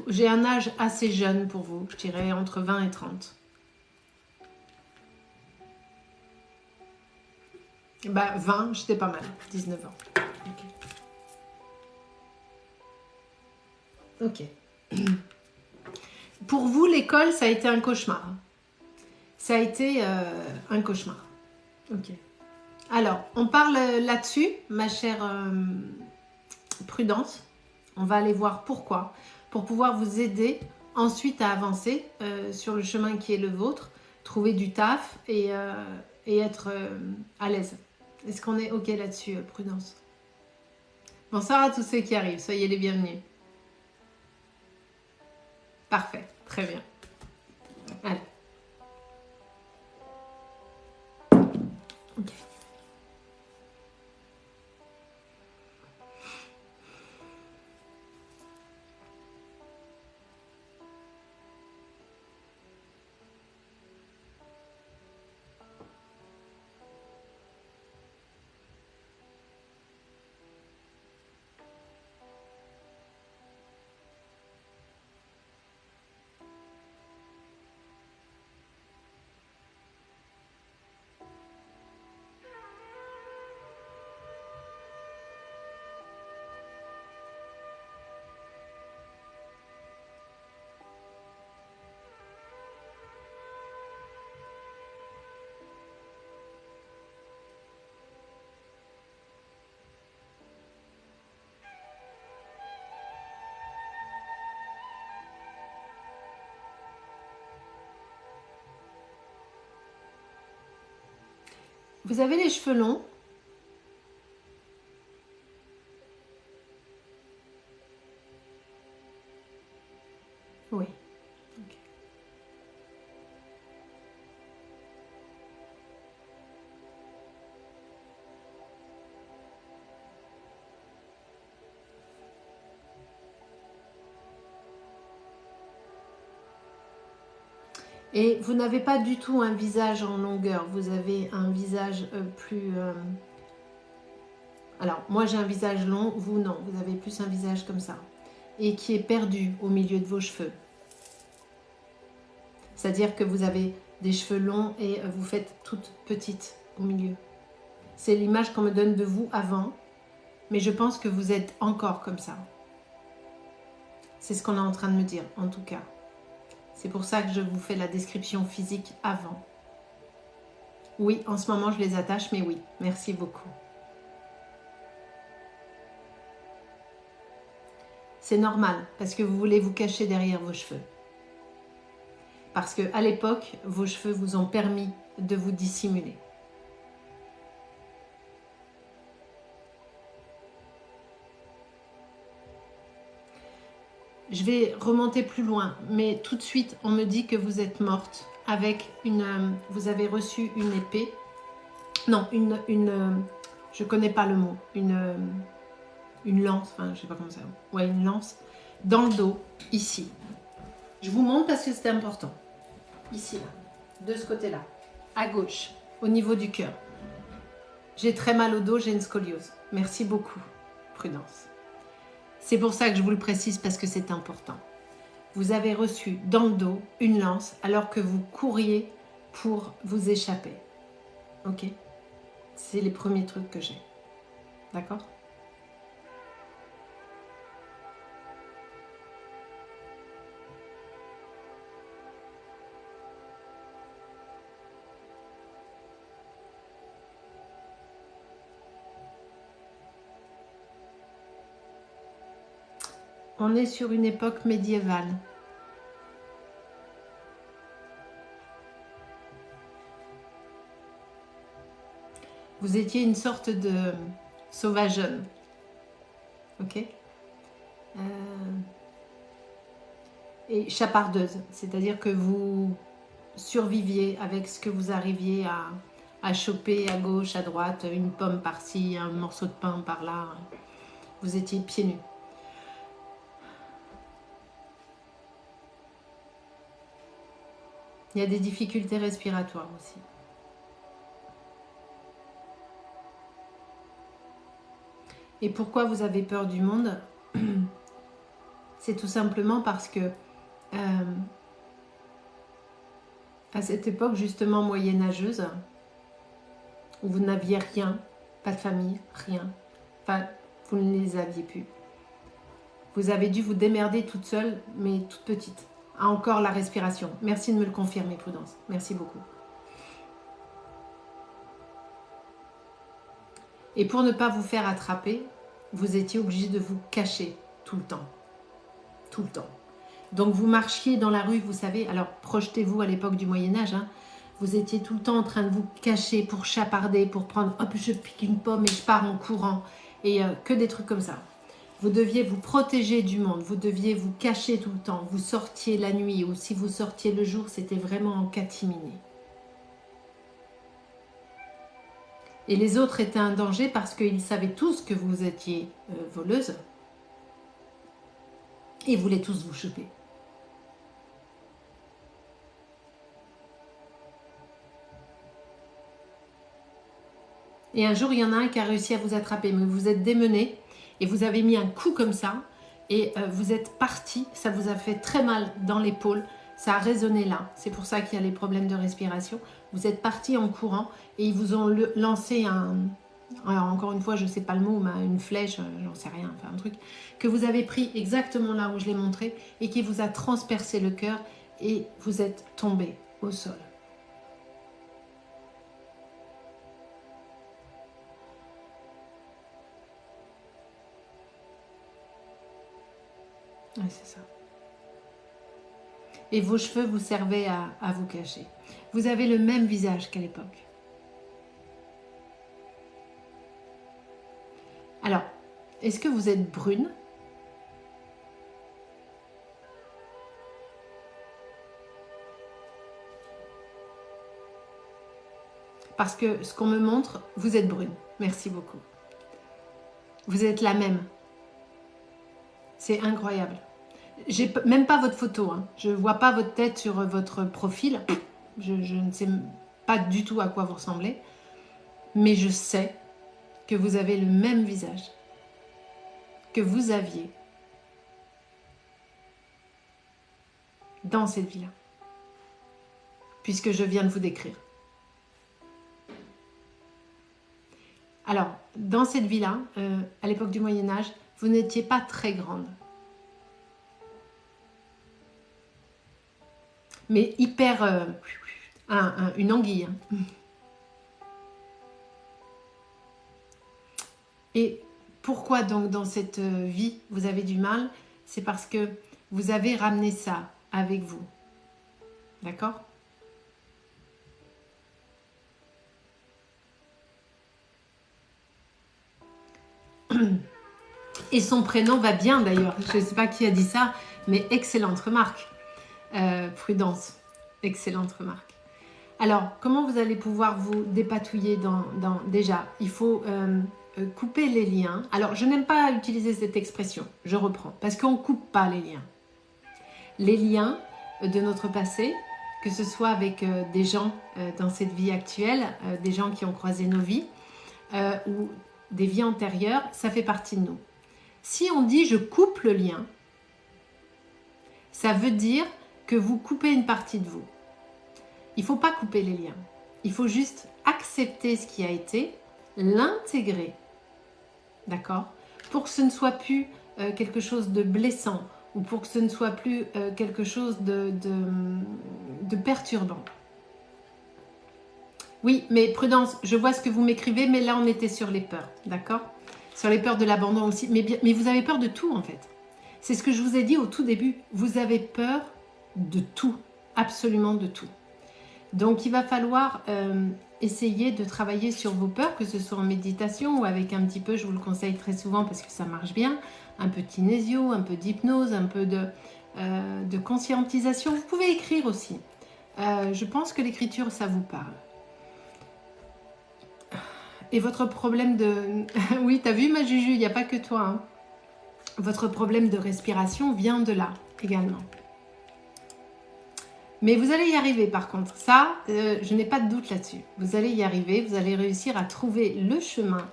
J'ai un âge assez jeune pour vous, je dirais entre 20 et 30. Bah, 20, j'étais pas mal, 19 ans. Ok. Pour vous, l'école, ça a été un cauchemar. Ça a été un cauchemar. Ok. Alors, on parle là-dessus, ma chère Prudence. On va aller voir pourquoi. Pour pouvoir vous aider ensuite à avancer sur le chemin qui est le vôtre, trouver du taf et être à l'aise. Est-ce qu'on est OK là-dessus, Prudence? Bonsoir à tous ceux qui arrivent, soyez les bienvenus. Parfait, très bien. Allez. OK. Vous avez les cheveux longs. Oui. Ok. Et vous n'avez pas du tout un visage en longueur. Vous avez un visage plus... Alors, moi j'ai un visage long, vous non. Vous avez plus un visage comme ça. Et qui est perdu au milieu de vos cheveux. C'est-à-dire que vous avez des cheveux longs et vous faites toute petite au milieu. C'est l'image qu'on me donne de vous avant, mais je pense que vous êtes encore comme ça. C'est ce qu'on est en train de me dire, en tout cas. C'est pour ça que je vous fais la description physique avant. Oui, en ce moment je les attache, mais oui, merci beaucoup. C'est normal, parce que vous voulez vous cacher derrière vos cheveux. Parce qu'à l'époque, vos cheveux vous ont permis de vous dissimuler. Je vais remonter plus loin, mais tout de suite, on me dit que vous êtes morte avec une... vous avez reçu une épée. Non, je connais pas le mot. Une lance, enfin, je sais pas comment ça... Ouais, une lance dans le dos, ici. Je vous montre parce que c'est important. Ici, là, de ce côté-là, à gauche, au niveau du cœur. J'ai très mal au dos, j'ai une scoliose. Merci beaucoup, Prudence. C'est pour ça que je vous le précise parce que c'est important. Vous avez reçu dans le dos une lance alors que vous couriez pour vous échapper. Ok? C'est les premiers trucs que j'ai. D'accord? On est sur une époque médiévale. Vous étiez une sorte de sauvageonne. Ok? Et chapardeuse. C'est-à-dire que vous surviviez avec ce que vous arriviez à choper à gauche, à droite, une pomme par-ci, un morceau de pain par-là. Vous étiez pieds nus. Il y a des difficultés respiratoires aussi. Et pourquoi vous avez peur du monde? C'est tout simplement parce que à cette époque justement moyenâgeuse, où vous n'aviez rien, pas de famille, rien, enfin, vous ne les aviez plus. Vous avez dû vous démerder toute seule, mais toute petite. Ah, encore la respiration. Merci de me le confirmer, Prudence. Merci beaucoup. Et pour ne pas vous faire attraper, vous étiez obligé de vous cacher tout le temps. Tout le temps. Donc vous marchiez dans la rue, vous savez, alors projetez-vous à l'époque du Moyen-Âge, hein, vous étiez tout le temps en train de vous cacher pour chaparder, pour prendre, hop, je pique une pomme et je pars en courant, et que des trucs comme ça. Vous deviez vous protéger du monde, vous deviez vous cacher tout le temps, vous sortiez la nuit, ou si vous sortiez le jour, c'était vraiment en catimini. Et les autres étaient un danger parce qu'ils savaient tous que vous étiez voleuse, et ils voulaient tous vous choper. Et un jour, il y en a un qui a réussi à vous attraper, mais vous êtes démené et vous avez mis un coup comme ça et vous êtes parti, ça vous a fait très mal dans l'épaule, ça a résonné là. C'est pour ça qu'il y a les problèmes de respiration. Vous êtes parti en courant et ils vous ont lancé alors encore une fois, je ne sais pas le mot, mais une flèche, j'en sais rien, enfin un truc, que vous avez pris exactement là où je l'ai montré et qui vous a transpercé le cœur et vous êtes tombé au sol. Oui, c'est ça. Et vos cheveux vous servaient à vous cacher. Vous avez le même visage qu'à l'époque. est-ce que vous êtes brune? Parce que ce qu'on me montre, vous êtes brune. Merci beaucoup. Vous êtes la même. C'est incroyable. J'ai même pas votre photo. Hein. Je ne vois pas votre tête sur votre profil. Je ne sais pas du tout à quoi vous ressemblez. Mais je sais que vous avez le même visage que vous aviez dans cette vie-là. Puisque je viens de vous décrire. Alors, dans cette vie-là, à l'époque du Moyen-Âge, vous n'étiez pas très grande. Mais hyper... une anguille. Hein. Et pourquoi donc dans cette vie, vous avez du mal? C'est parce que vous avez ramené ça avec vous. D'accord? Et son prénom va bien d'ailleurs. Je ne sais pas qui a dit ça, mais excellente remarque. Prudence, excellente remarque. Alors, comment vous allez pouvoir vous dépatouiller déjà, il faut couper les liens. Alors, je n'aime pas utiliser cette expression, je reprends, parce qu'on ne coupe pas les liens. Les liens de notre passé, que ce soit avec des gens dans cette vie actuelle, des gens qui ont croisé nos vies, ou des vies antérieures, ça fait partie de nous. Si on dit je coupe le lien, ça veut dire que vous coupez une partie de vous. Il ne faut pas couper les liens. Il faut juste accepter ce qui a été, l'intégrer, d'accord? Pour que ce ne soit plus quelque chose de blessant ou pour que ce ne soit plus quelque chose de perturbant. Oui, mais prudence, je vois ce que vous m'écrivez, mais là on était sur les peurs, d'accord? Sur les peurs de l'abandon aussi, mais vous avez peur de tout en fait. C'est ce que je vous ai dit au tout début, vous avez peur de tout, absolument de tout. Donc il va falloir essayer de travailler sur vos peurs, que ce soit en méditation ou avec un petit peu, je vous le conseille très souvent parce que ça marche bien, un peu de kinésio, un peu d'hypnose, un peu de conscientisation. Vous pouvez écrire aussi. Je pense que l'écriture, ça vous parle. Et votre problème de... oui, t'as vu ma Juju, il n'y a pas que toi. Hein. Votre problème de respiration vient de là également. Mais vous allez y arriver par contre. Ça, je n'ai pas de doute là-dessus. Vous allez y arriver, vous allez réussir à trouver le chemin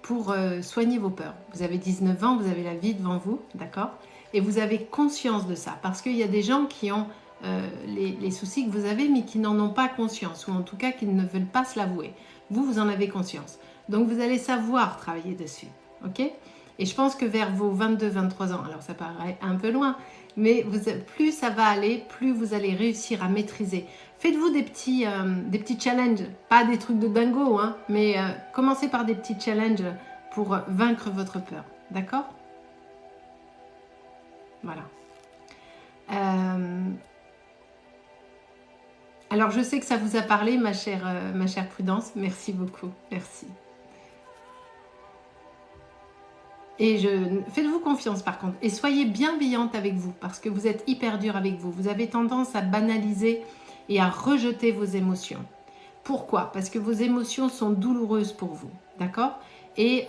pour soigner vos peurs. Vous avez 19 ans, vous avez la vie devant vous, d'accord? Et vous avez conscience de ça. Parce qu'il y a des gens qui ont les soucis que vous avez, mais qui n'en ont pas conscience. Ou en tout cas, qui ne veulent pas se l'avouer. Vous, vous en avez conscience. Donc, vous allez savoir travailler dessus, ok? Et je pense que vers vos 22-23 ans, alors ça paraît un peu loin, mais plus ça va aller, plus vous allez réussir à maîtriser. Faites-vous des petits challenges, pas des trucs de dingo, hein, mais commencez par des petits challenges pour vaincre votre peur, d'accord? Voilà. Alors je sais que ça vous a parlé, ma chère Prudence, merci beaucoup, merci. Et faites-vous confiance par contre et soyez bienveillante avec vous parce que vous êtes hyper dur avec vous. Vous avez tendance à banaliser et à rejeter vos émotions. Pourquoi? Parce que vos émotions sont douloureuses pour vous, d'accord? Et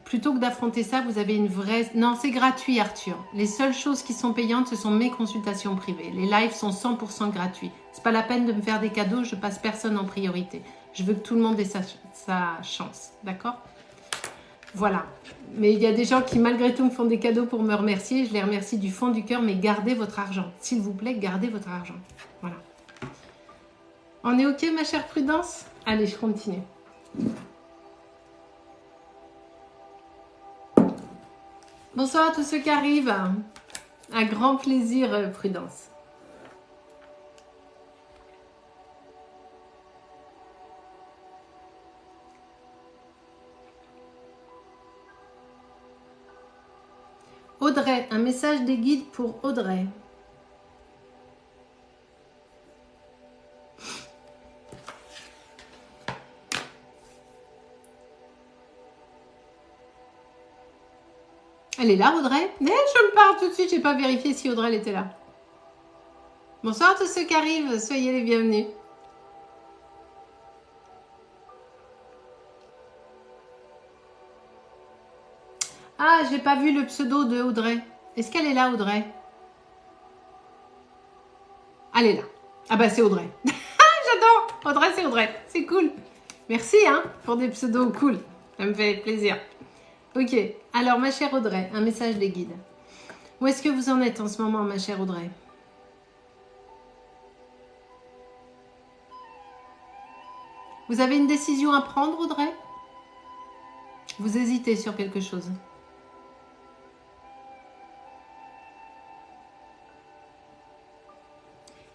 plutôt que d'affronter ça, vous avez une vraie... Non, c'est gratuit Arthur. Les seules choses qui sont payantes, ce sont mes consultations privées. Les lives sont 100% gratuits. C'est pas la peine de me faire des cadeaux, je passe personne en priorité. Je veux que tout le monde ait sa chance, d'accord? Voilà. Mais il y a des gens qui malgré tout me font des cadeaux pour me remercier. Je les remercie du fond du cœur, mais gardez votre argent. S'il vous plaît, gardez votre argent. Voilà. On est OK, ma chère Prudence? Allez, je continue. Bonsoir à tous ceux qui arrivent. Un grand plaisir, Prudence. Audrey, un message des guides pour Audrey. Elle est là, Audrey? Je me parle tout de suite, j'ai pas vérifié si Audrey elle était là. Bonsoir à tous ceux qui arrivent, soyez les bienvenus. Ah, j'ai pas vu le pseudo de Audrey. Est-ce qu'elle est là, Audrey? Elle est là. Ah bah c'est Audrey. J'adore. Audrey, c'est Audrey. C'est cool. Merci hein, pour des pseudos cool. Ça me fait plaisir. Ok. Alors, ma chère Audrey, un message des guides. Où est-ce que vous en êtes en ce moment, ma chère Audrey? Vous avez une décision à prendre, Audrey? Vous hésitez sur quelque chose?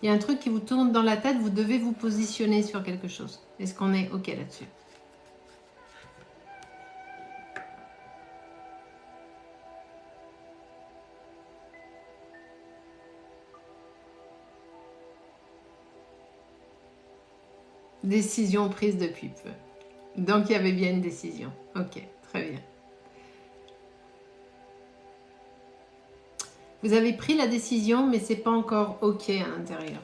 Il y a un truc qui vous tourne dans la tête, vous devez vous positionner sur quelque chose. Est-ce qu'on est OK là-dessus? Décision prise depuis peu. Donc il y avait bien une décision. Ok, très bien. Vous avez pris la décision, mais c'est pas encore ok à l'intérieur.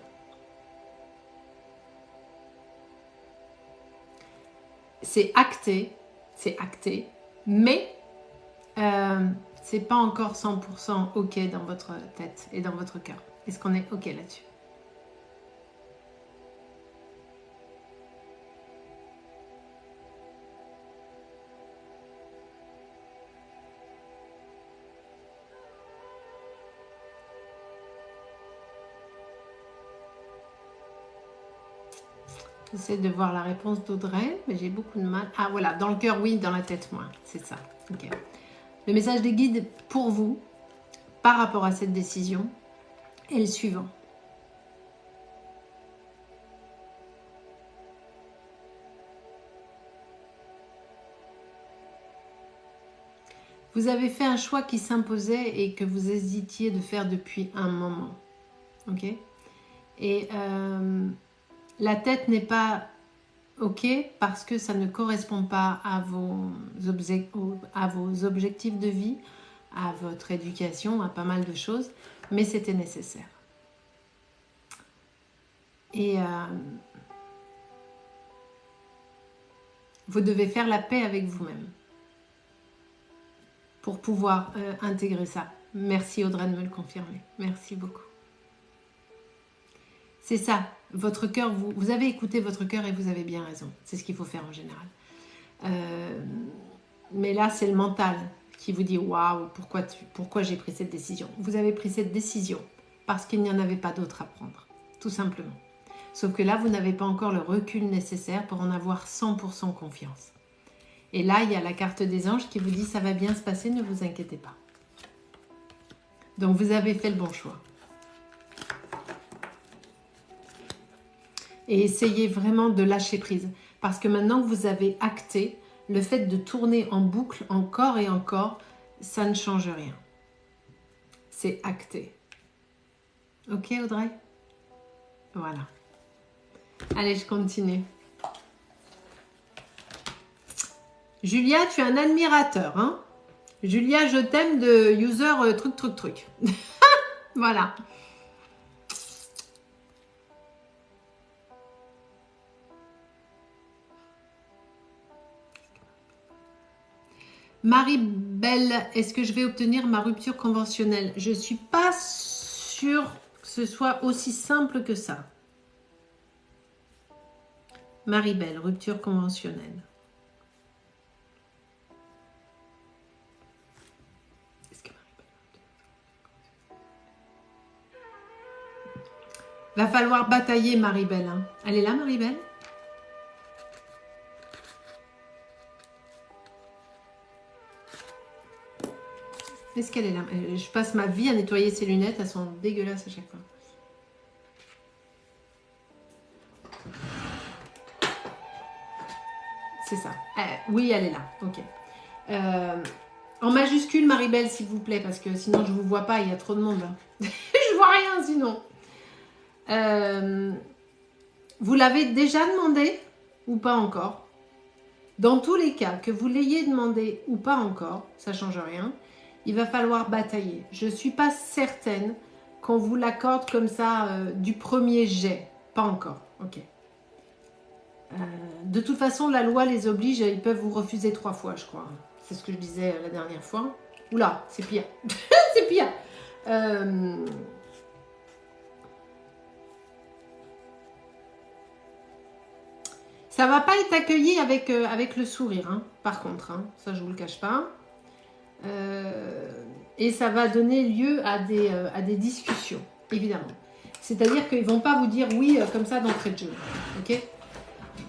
C'est acté, mais c'est pas encore 100% ok dans votre tête et dans votre cœur. Est-ce qu'on est ok là-dessus? J'essaie de voir la réponse d'Audrey, mais j'ai beaucoup de mal. Ah voilà, dans le cœur oui, dans la tête moins. C'est ça. Ok. Le message des guides pour vous, par rapport à cette décision, est le suivant. Vous avez fait un choix qui s'imposait et que vous hésitiez de faire depuis un moment. Ok? Et la tête n'est pas ok parce que ça ne correspond pas à vos objectifs de vie, à votre éducation, à pas mal de choses, mais c'était nécessaire. Et vous devez faire la paix avec vous-même pour pouvoir intégrer ça. Merci Audrey de me le confirmer. Merci beaucoup. C'est ça, votre cœur, vous avez écouté votre cœur et vous avez bien raison. C'est ce qu'il faut faire en général. Mais là, c'est le mental qui vous dit « Waouh, pourquoi j'ai pris cette décision ?» Vous avez pris cette décision parce qu'il n'y en avait pas d'autre à prendre, tout simplement. Sauf que là, vous n'avez pas encore le recul nécessaire pour en avoir 100% confiance. Et là, il y a la carte des anges qui vous dit « Ça va bien se passer, ne vous inquiétez pas. » Donc, vous avez fait le bon choix. Et essayez vraiment de lâcher prise. Parce que maintenant que vous avez acté, le fait de tourner en boucle encore et encore, ça ne change rien. C'est acté. Ok Audrey? Voilà. Allez, je continue. Julia, tu es un admirateur. Hein? Julia, je t'aime de user truc. Voilà. Marie-Belle, est-ce que je vais obtenir ma rupture conventionnelle? Je ne suis pas sûre que ce soit aussi simple que ça. Marie-Belle, rupture conventionnelle. Va falloir batailler Marie-Belle. Hein. Elle est là Marie-Belle? Est-ce qu'elle est là? Je passe ma vie à nettoyer ses lunettes, elles sont dégueulasses à chaque fois. C'est ça. Oui, elle est là. Ok. En majuscule, Marie-Belle, s'il vous plaît, parce que sinon je ne vous vois pas, il y a trop de monde. Je vois rien sinon. Vous l'avez déjà demandé ou pas encore? Dans tous les cas, que vous l'ayez demandé ou pas encore, ça ne change rien. il va falloir batailler. Je ne suis pas certaine qu'on vous l'accorde comme ça du premier jet. Pas encore, ok. De toute façon, la loi les oblige, ils peuvent vous refuser 3 fois, je crois. C'est ce que je disais la dernière fois. Oula, c'est pire. C'est pire. Ça va pas être accueilli avec le sourire, hein, par contre. Hein, ça, je vous le cache pas. Et ça va donner lieu à des discussions, évidemment. C'est-à-dire qu'ils vont pas vous dire oui comme ça d'entrée de jeu. Ok ?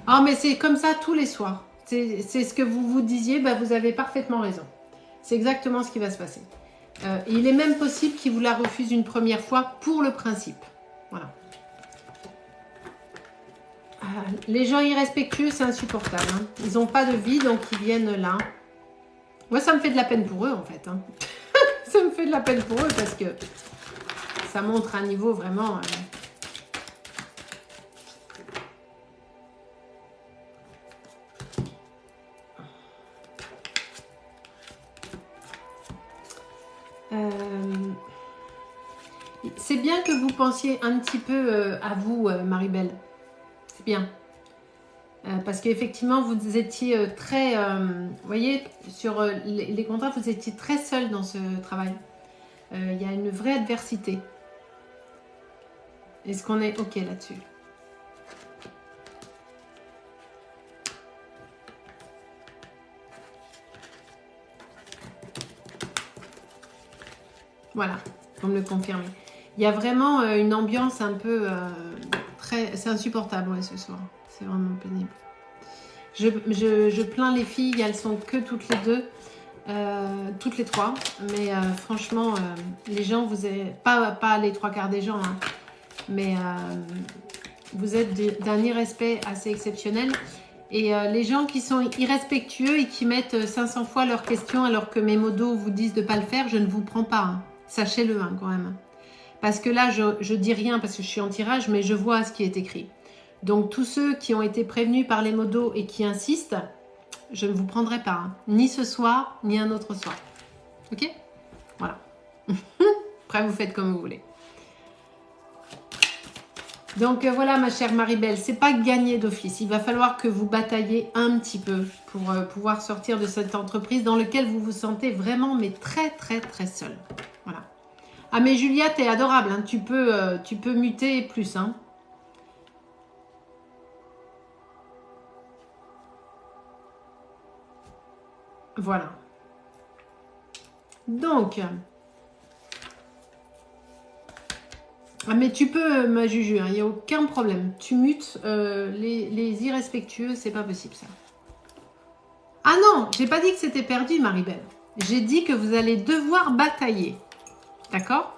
Ah, mais c'est comme ça tous les soirs. C'est ce que vous vous disiez, bah, vous avez parfaitement raison. C'est exactement ce qui va se passer. Il est même possible qu'il vous la refuse une première fois pour le principe. Voilà. Les gens irrespectueux, c'est insupportable. Hein. Ils n'ont pas de vie, donc ils viennent là. Moi, ça me fait de la peine pour eux, en fait. Hein. Ça me fait de la peine pour eux parce que ça montre un niveau vraiment... C'est bien que vous pensiez un petit peu à vous, Marie-Belle. C'est bien. Parce qu'effectivement, vous étiez très... vous voyez, sur les contrats, vous étiez très seul dans ce travail. Il y a une vraie adversité. Est-ce qu'on est OK là-dessus? Voilà, pour me le confirmer. Il y a vraiment une ambiance un peu très... C'est insupportable, ouais, ce soir. C'est vraiment pénible. Je plains les filles, elles sont que toutes les deux, toutes les trois. Mais franchement, les gens, vous êtes... Pas les 3/4 des gens, hein, mais vous êtes d'un irrespect assez exceptionnel. Et les gens qui sont irrespectueux et qui mettent 500 fois leurs questions alors que mes modos vous disent de ne pas le faire, je ne vous prends pas. Hein. Sachez-le hein, quand même. Parce que là, je dis rien parce que je suis en tirage, mais je vois ce qui est écrit. Donc tous ceux qui ont été prévenus par les modos et qui insistent, je ne vous prendrai pas. Hein. Ni ce soir, ni un autre soir. Ok? Voilà. Après, vous faites comme vous voulez. Donc voilà ma chère Marie-Belle, c'est pas gagné d'office. Il va falloir que vous bataillez un petit peu pour pouvoir sortir de cette entreprise dans laquelle vous vous sentez vraiment mais très très très seul. Voilà. Ah mais Julia, t'es adorable, hein. Tu peux muter plus. Hein. Voilà. Donc... Ah mais tu peux, ma Juju, il n'y a aucun problème. Tu mutes les irrespectueux, c'est pas possible ça. Ah non, j'ai pas dit que c'était perdu, Marie-Belle. J'ai dit que vous allez devoir batailler. D'accord?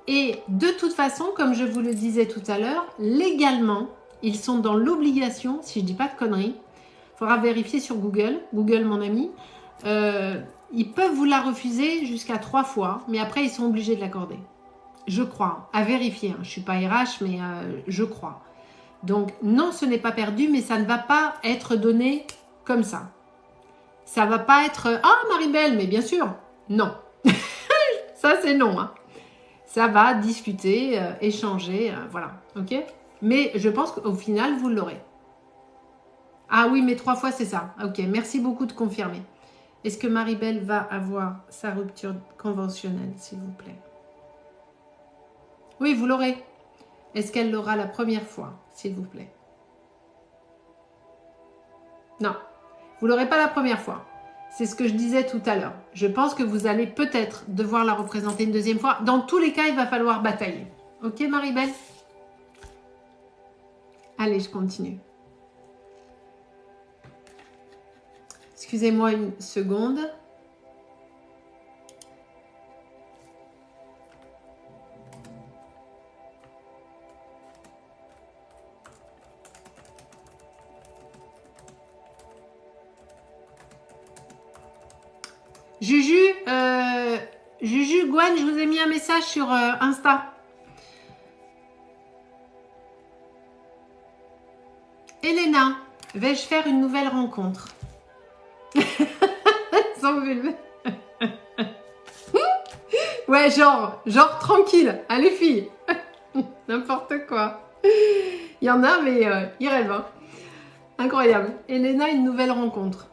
Et de toute façon, comme je vous le disais tout à l'heure, légalement, ils sont dans l'obligation, si je dis pas de conneries, il faudra vérifier sur Google, Google mon ami, ils peuvent vous la refuser jusqu'à 3 fois, mais après ils sont obligés de l'accorder. Je crois, à vérifier. Hein. Je ne suis pas RH, mais je crois. Donc, non, ce n'est pas perdu, mais ça ne va pas être donné comme ça. Ça ne va pas être « Ah, Marie-Belle, mais bien sûr !» Non. Ça, c'est non. Hein. Ça va discuter, échanger, voilà. OK? Mais je pense qu'au final, vous l'aurez. Ah oui, mais 3 fois, c'est ça. OK, merci beaucoup de confirmer. Est-ce que Marie-Belle va avoir sa rupture conventionnelle, s'il vous plaît? Oui, vous l'aurez. Est-ce qu'elle l'aura la première fois, s'il vous plaît? Non, vous ne l'aurez pas la première fois. C'est ce que je disais tout à l'heure. Je pense que vous allez peut-être devoir la représenter une deuxième fois. Dans tous les cas, il va falloir batailler. Ok, Marie-Belle? Allez, je continue. Excusez-moi une seconde. Juju, Gwen, je vous ai mis un message sur Insta. Elena, vais-je faire une nouvelle rencontre? Sans vulve. Ouais, genre tranquille. Allez, filles. N'importe quoi. Il y en a, mais ils rêvent. Hein. Incroyable. Elena, une nouvelle rencontre.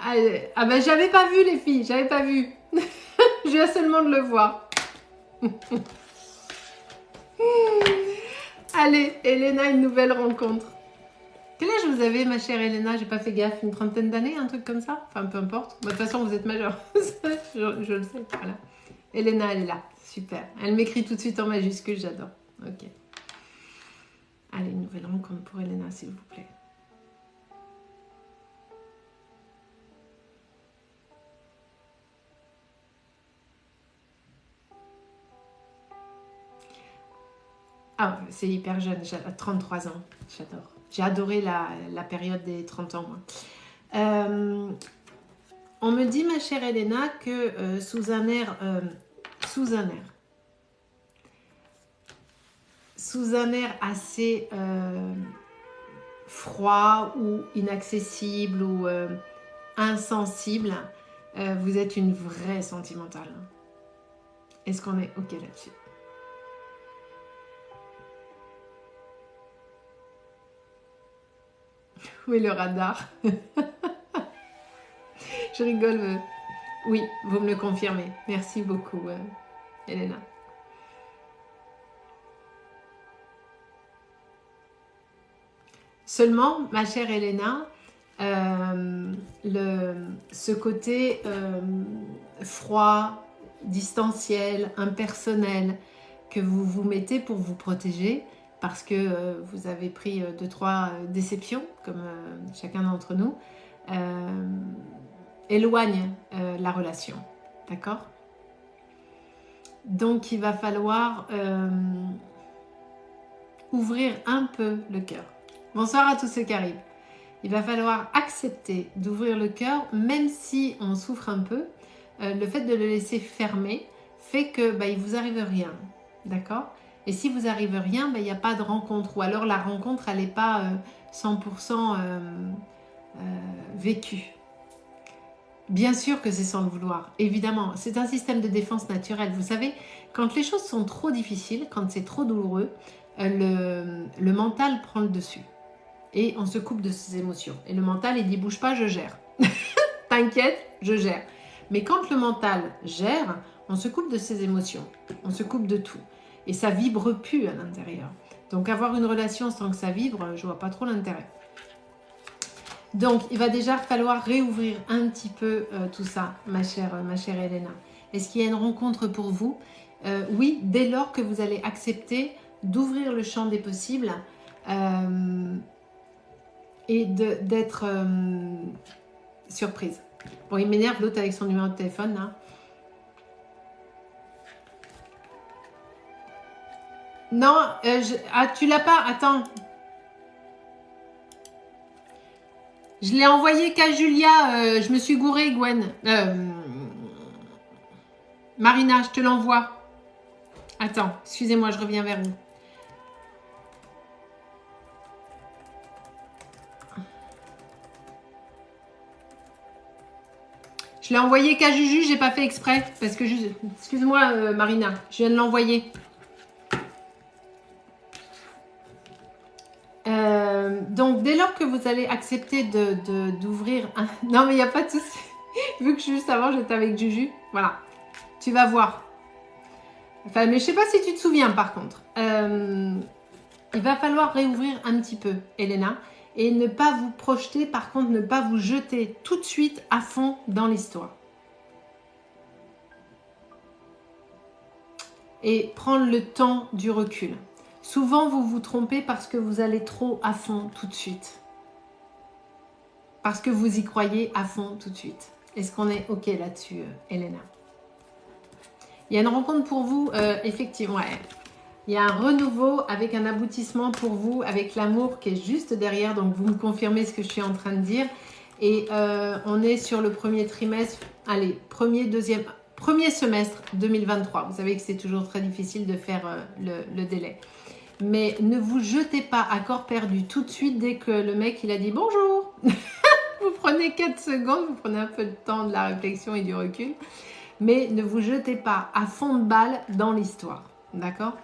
Ah ben, j'avais pas vu, les filles. J'avais pas vu. Je viens seulement de le voir. Allez, Elena, une nouvelle rencontre. Quel âge vous avez, ma chère Elena? J'ai pas fait gaffe. Une trentaine d'années, un truc comme ça? Enfin, peu importe. De toute façon, vous êtes majeure. je le sais. Voilà. Elena, elle est là. Super. Elle m'écrit tout de suite en majuscule. J'adore. Ok. Allez, une nouvelle rencontre pour Elena, s'il vous plaît. Ah, c'est hyper jeune, j'ai 33 ans, j'adore. J'ai adoré la période des 30 ans, moi. On me dit, ma chère Elena, que sous un air assez froid ou inaccessible ou insensible, vous êtes une vraie sentimentale. Est-ce qu'on est OK là-dessus? Oui, le radar. Je rigole. Oui, vous me le confirmez. Merci beaucoup, Elena. Seulement, ma chère Elena, ce côté froid, distanciel, impersonnel que vous vous mettez pour vous protéger, parce que vous avez pris 2-3 déceptions, comme chacun d'entre nous, éloigne la relation. D'accord? Donc, il va falloir ouvrir un peu le cœur. Bonsoir à tous ceux qui arrivent. Il va falloir accepter d'ouvrir le cœur, même si on souffre un peu. Le fait de le laisser fermer fait que il vous arrive rien. D'accord? Et si vous arrive rien, il n'y a pas de rencontre. Ou alors la rencontre, elle n'est pas 100% vécue. Bien sûr que c'est sans le vouloir, évidemment. C'est un système de défense naturel. Vous savez, quand les choses sont trop difficiles, quand c'est trop douloureux, le mental prend le dessus. Et on se coupe de ses émotions. Et le mental, il dit, bouge pas, je gère. T'inquiète, je gère. Mais quand le mental gère, on se coupe de ses émotions. On se coupe de tout. Et ça vibre plus à l'intérieur. Donc avoir une relation sans que ça vibre, je vois pas trop l'intérêt. Donc, il va déjà falloir réouvrir un petit peu tout ça, ma chère Elena. Est-ce qu'il y a une rencontre pour vous? Oui, dès lors que vous allez accepter d'ouvrir le champ des possibles et d'être surprise. Bon, il m'énerve l'autre avec son numéro de téléphone, là. Non, tu l'as pas? Attends. Je l'ai envoyé qu'à Julia. Je me suis gourée, Gwen. Marina, je te l'envoie. Attends, excusez-moi, je reviens vers vous. Je l'ai envoyé qu'à Juju, j'ai pas fait exprès. Parce que, excuse-moi, Marina, je viens de l'envoyer. Donc, dès lors que vous allez accepter d'ouvrir un... Non, mais il n'y a pas de souci. Vu que juste avant, j'étais avec Juju. Voilà. Tu vas voir. Enfin, mais je sais pas si tu te souviens, par contre. Il va falloir réouvrir un petit peu, Elena. Et ne pas vous projeter, par contre, ne pas vous jeter tout de suite à fond dans l'histoire. Et prendre le temps du recul. Souvent, vous vous trompez parce que vous allez trop à fond tout de suite. Parce que vous y croyez à fond tout de suite. Est-ce qu'on est OK là-dessus, Elena? Il y a une rencontre pour vous, effectivement. Ouais. Il y a un renouveau avec un aboutissement pour vous, avec l'amour qui est juste derrière. Donc, vous me confirmez ce que je suis en train de dire. Et on est sur le premier trimestre. Allez, premier semestre 2023. Vous savez que c'est toujours très difficile de faire le délai. Mais ne vous jetez pas à corps perdu tout de suite dès que le mec il a dit bonjour. Vous prenez 4 secondes, vous prenez un peu de temps de la réflexion et du recul. mais ne vous jetez pas à fond de balle dans l'histoire. D'accord?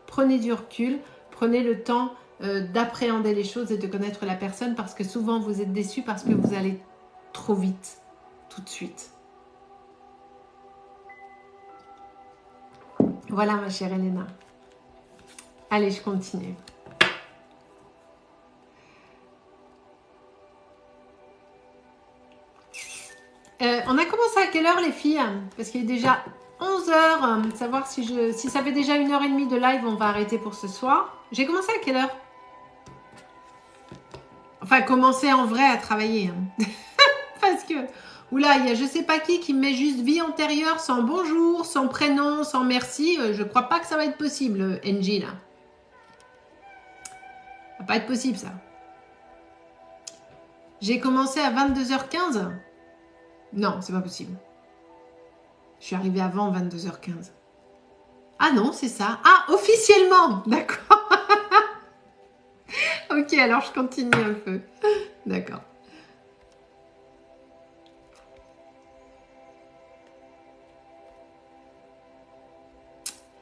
Prenez du recul, prenez le temps d'appréhender les choses et de connaître la personne parce que souvent vous êtes déçus parce que vous allez trop vite, tout de suite. Voilà ma chère Elena. Allez, je continue. On a commencé à quelle heure les filles? Parce qu'il est déjà 11h. Savoir si ça fait déjà 1h30 de live, on va arrêter pour ce soir. J'ai commencé à quelle heure? Enfin, commencer en vrai à travailler. Parce que, oula, il y a je sais pas qui me met juste vie antérieure sans bonjour, sans prénom, sans merci. Je crois pas que ça va être possible, NG, là. Ça va pas être possible, ça. J'ai commencé à 22h15. Non, c'est pas possible. Je suis arrivée avant 22h15. Ah non, c'est ça. Ah, officiellement. D'accord. Ok, alors je continue un peu. D'accord.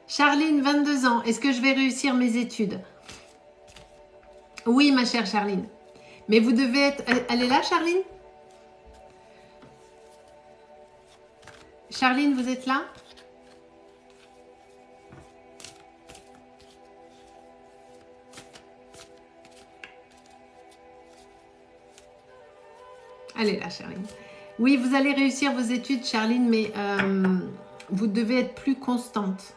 Charline, 22 ans. Est-ce que je vais réussir mes études? Oui, ma chère Charline. Mais vous devez être... Elle est là, Charline? Charline, vous êtes là? Elle est là, Charline. Oui, vous allez réussir vos études, Charline, mais vous devez être plus constante.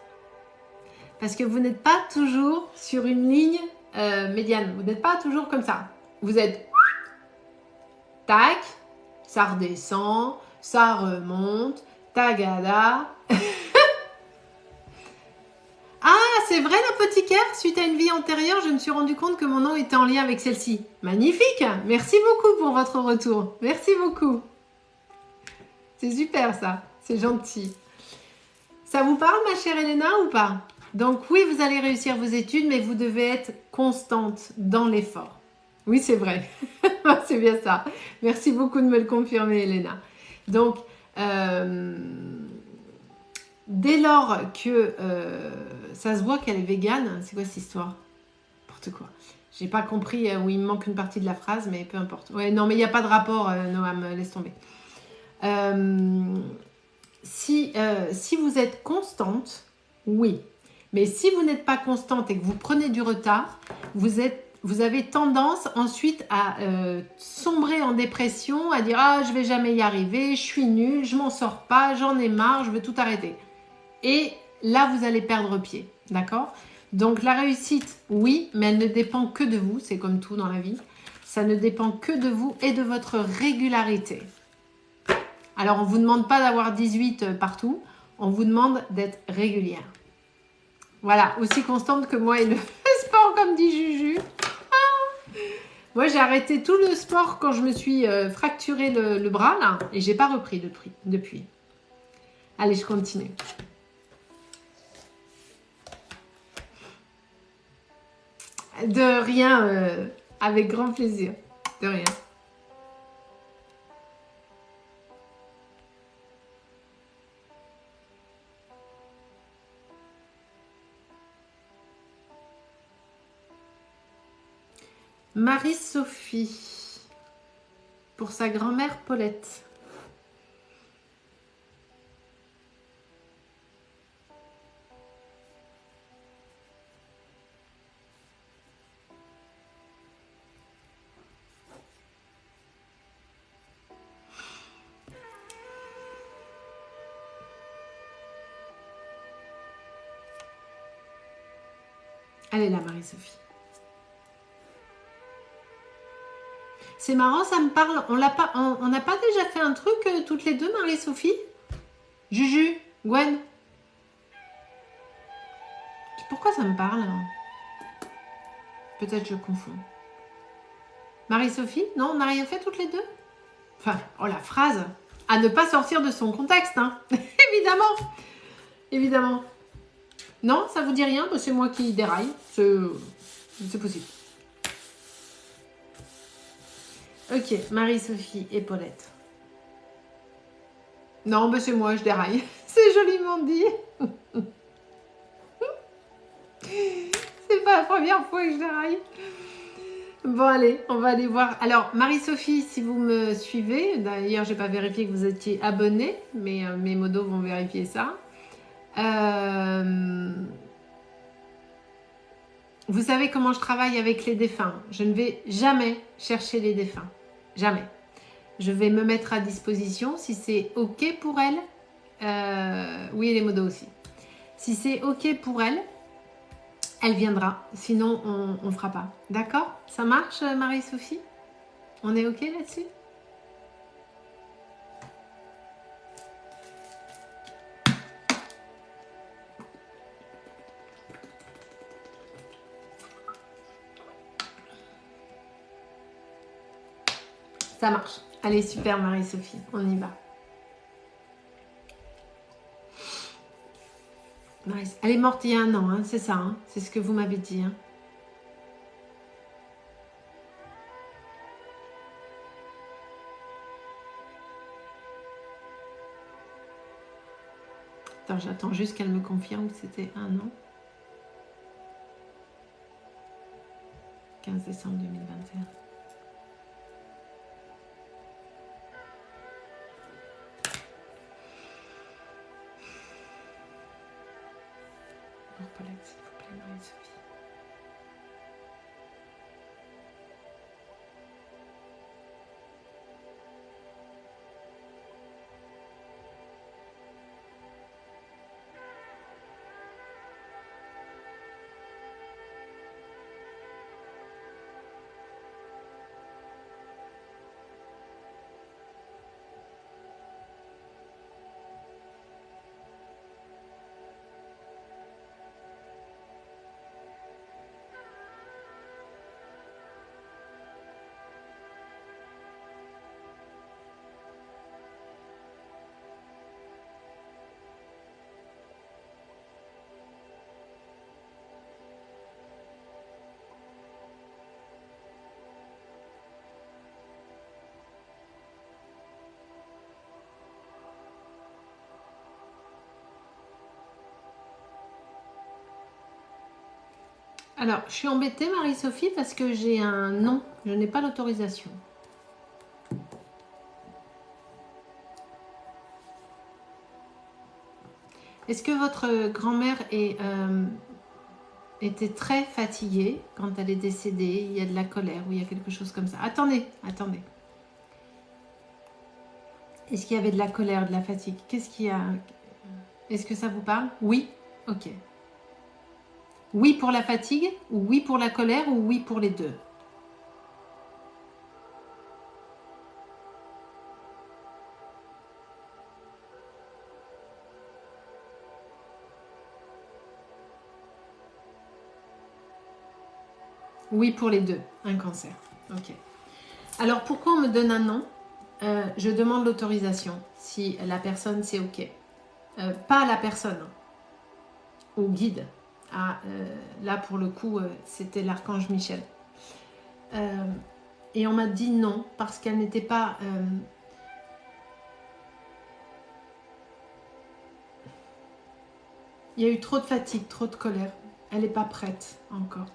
Parce que vous n'êtes pas toujours sur une ligne médiane. Vous n'êtes pas toujours comme ça. Vous êtes... Tac, ça redescend, ça remonte, tagada. Ah, c'est vrai l'apothicaire? Suite à une vie antérieure, je me suis rendu compte que mon nom était en lien avec celle-ci. Magnifique! Merci beaucoup pour votre retour. Merci beaucoup. C'est super ça, c'est gentil. Ça vous parle ma chère Elena ou pas? Donc oui, vous allez réussir vos études, mais vous devez être constante dans l'effort. Oui, c'est vrai. C'est bien ça. Merci beaucoup de me le confirmer, Elena. Donc, dès lors que ça se voit qu'elle est végane, c'est quoi cette histoire? N'importe quoi. J'ai pas compris où il me manque une partie de la phrase, mais peu importe. Ouais, non, mais il n'y a pas de rapport, Noam, laisse tomber. Si vous êtes constante, oui. Mais si vous n'êtes pas constante et que vous prenez du retard, vous avez tendance ensuite à sombrer en dépression, à dire « Ah, je vais jamais y arriver, je suis nulle, je m'en sors pas, j'en ai marre, je veux tout arrêter. » Et là, vous allez perdre pied, d'accord? Donc la réussite, oui, mais elle ne dépend que de vous, c'est comme tout dans la vie. Ça ne dépend que de vous et de votre régularité. Alors, on ne vous demande pas d'avoir 18 partout, on vous demande d'être régulière. Voilà, aussi constante que moi et le sport, comme dit Juju. Ah, moi, j'ai arrêté tout le sport quand je me suis fracturé le bras, là, et j'ai pas repris depuis. Allez, je continue. De rien, avec grand plaisir. De rien. Marie-Sophie, pour sa grand-mère Paulette. Elle est là, Marie-Sophie. C'est marrant, ça me parle. On n'a pas déjà fait un truc toutes les deux, Marie-Sophie? Juju, Gwen. Pourquoi ça me parle? Peut-être je confonds. Marie-Sophie? Non, on n'a rien fait toutes les deux? Enfin, oh la phrase. À ne pas sortir de son contexte, hein. Évidemment. Évidemment. Non, ça vous dit rien? C'est moi qui déraille. C'est possible. Ok, Marie-Sophie et Paulette. Non, mais c'est moi, je déraille. C'est joliment dit. C'est pas la première fois que je déraille. Bon, allez, on va aller voir. Alors, Marie-Sophie, si vous me suivez, d'ailleurs, j'ai pas vérifié que vous étiez abonnée, mais mes modos vont vérifier ça. Vous savez comment je travaille avec les défunts. Je ne vais jamais chercher les défunts. Jamais. Je vais me mettre à disposition si c'est OK pour elle. Oui, et les modos aussi. Si c'est OK pour elle, elle viendra. Sinon, on ne fera pas. D'accord? Ça marche, Marie-Sophie? On est OK là-dessus? Ça marche. Allez, super, Marie-Sophie. On y va. Elle est morte il y a 1 an, hein, c'est ça. Hein, c'est ce que vous m'avez dit. Hein. Attends, j'attends juste qu'elle me confirme que c'était 1 an. 15 décembre 2021. Paulette, s'il vous plaît, Marie-Sophie. Alors, je suis embêtée, Marie-Sophie, parce que j'ai un non. Je n'ai pas l'autorisation. Est-ce que votre grand-mère était très fatiguée quand elle est décédée? Il y a de la colère ou il y a quelque chose comme ça? Attendez, attendez. Est-ce qu'il y avait de la colère, de la fatigue? Qu'est-ce qu'il y a? Est-ce que ça vous parle? Oui? Ok. Oui pour la fatigue, ou oui pour la colère, ou oui pour les deux? Oui pour les deux, un cancer. Ok. Alors pourquoi on me donne un non? Je demande l'autorisation si la personne c'est ok. Pas la personne, au guide. Ah, là pour le coup, c'était l'archange Michel. Et on m'a dit non parce qu'elle n'était pas... il y a eu trop de fatigue, trop de colère. Elle n'est pas prête encore.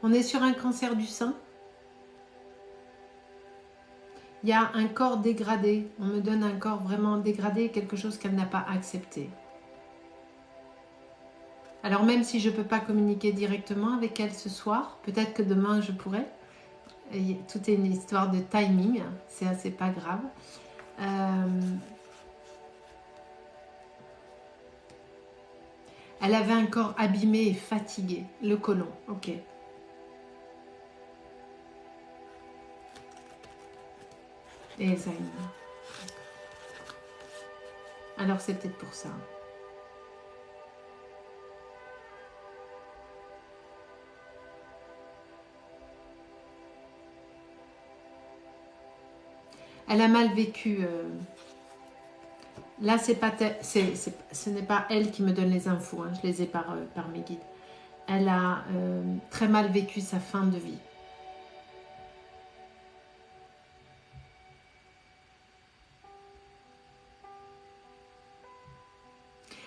On est sur un cancer du sein. Il y a un corps dégradé. On me donne un corps vraiment dégradé, quelque chose qu'elle n'a pas accepté. Alors même si je ne peux pas communiquer directement avec elle ce soir, peut-être que demain je pourrai. Et tout est une histoire de timing, c'est pas grave. Elle avait un corps abîmé et fatigué, le côlon, ok. Et Alzheimer. Alors c'est peut-être pour ça. Elle a mal vécu. Là, ce n'est pas elle qui me donne les infos, hein, je les ai par mes guides. Elle a très mal vécu sa fin de vie.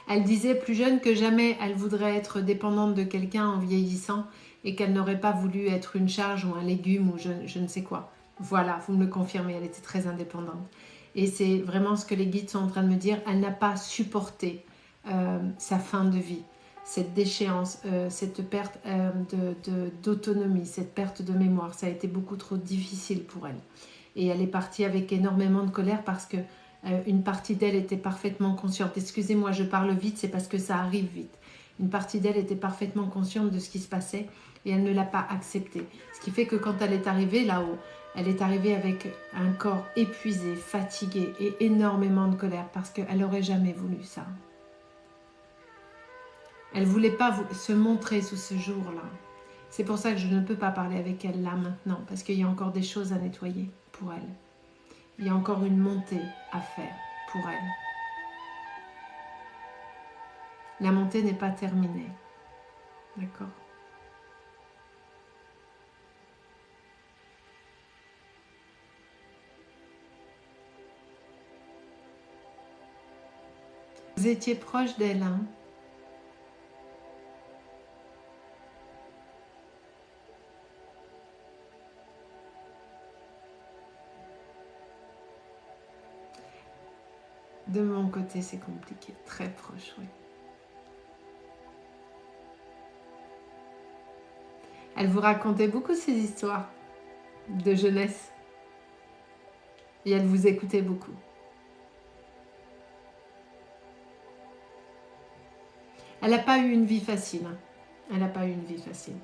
Elle disait plus jeune que jamais elle voudrait être dépendante de quelqu'un en vieillissant et qu'elle n'aurait pas voulu être une charge ou un légume ou je ne sais quoi. Voilà, vous me le confirmez, elle était très indépendante. Et c'est vraiment ce que les guides sont en train de me dire. Elle n'a pas supporté sa fin de vie, cette déchéance, cette perte d'autonomie, cette perte de mémoire. Ça a été beaucoup trop difficile pour elle. Et elle est partie avec énormément de colère parce que une partie d'elle était parfaitement consciente. Excusez-moi, je parle vite, c'est parce que ça arrive vite. Une partie d'elle était parfaitement consciente de ce qui se passait et elle ne l'a pas accepté. Ce qui fait que quand elle est arrivée là-haut, elle est arrivée avec un corps épuisé, fatigué et énormément de colère parce qu'elle n'aurait jamais voulu ça. Elle ne voulait pas se montrer sous ce jour-là. C'est pour ça que je ne peux pas parler avec elle là maintenant, parce qu'il y a encore des choses à nettoyer pour elle. Il y a encore une montée à faire pour elle. La montée n'est pas terminée. D'accord ? Vous étiez proche d'elle, hein ? De mon côté, c'est compliqué. Très proche, oui. Elle vous racontait beaucoup ses histoires de jeunesse. Et elle vous écoutait beaucoup. Elle n'a pas eu une vie facile. Hein. Elle n'a pas eu une vie facile.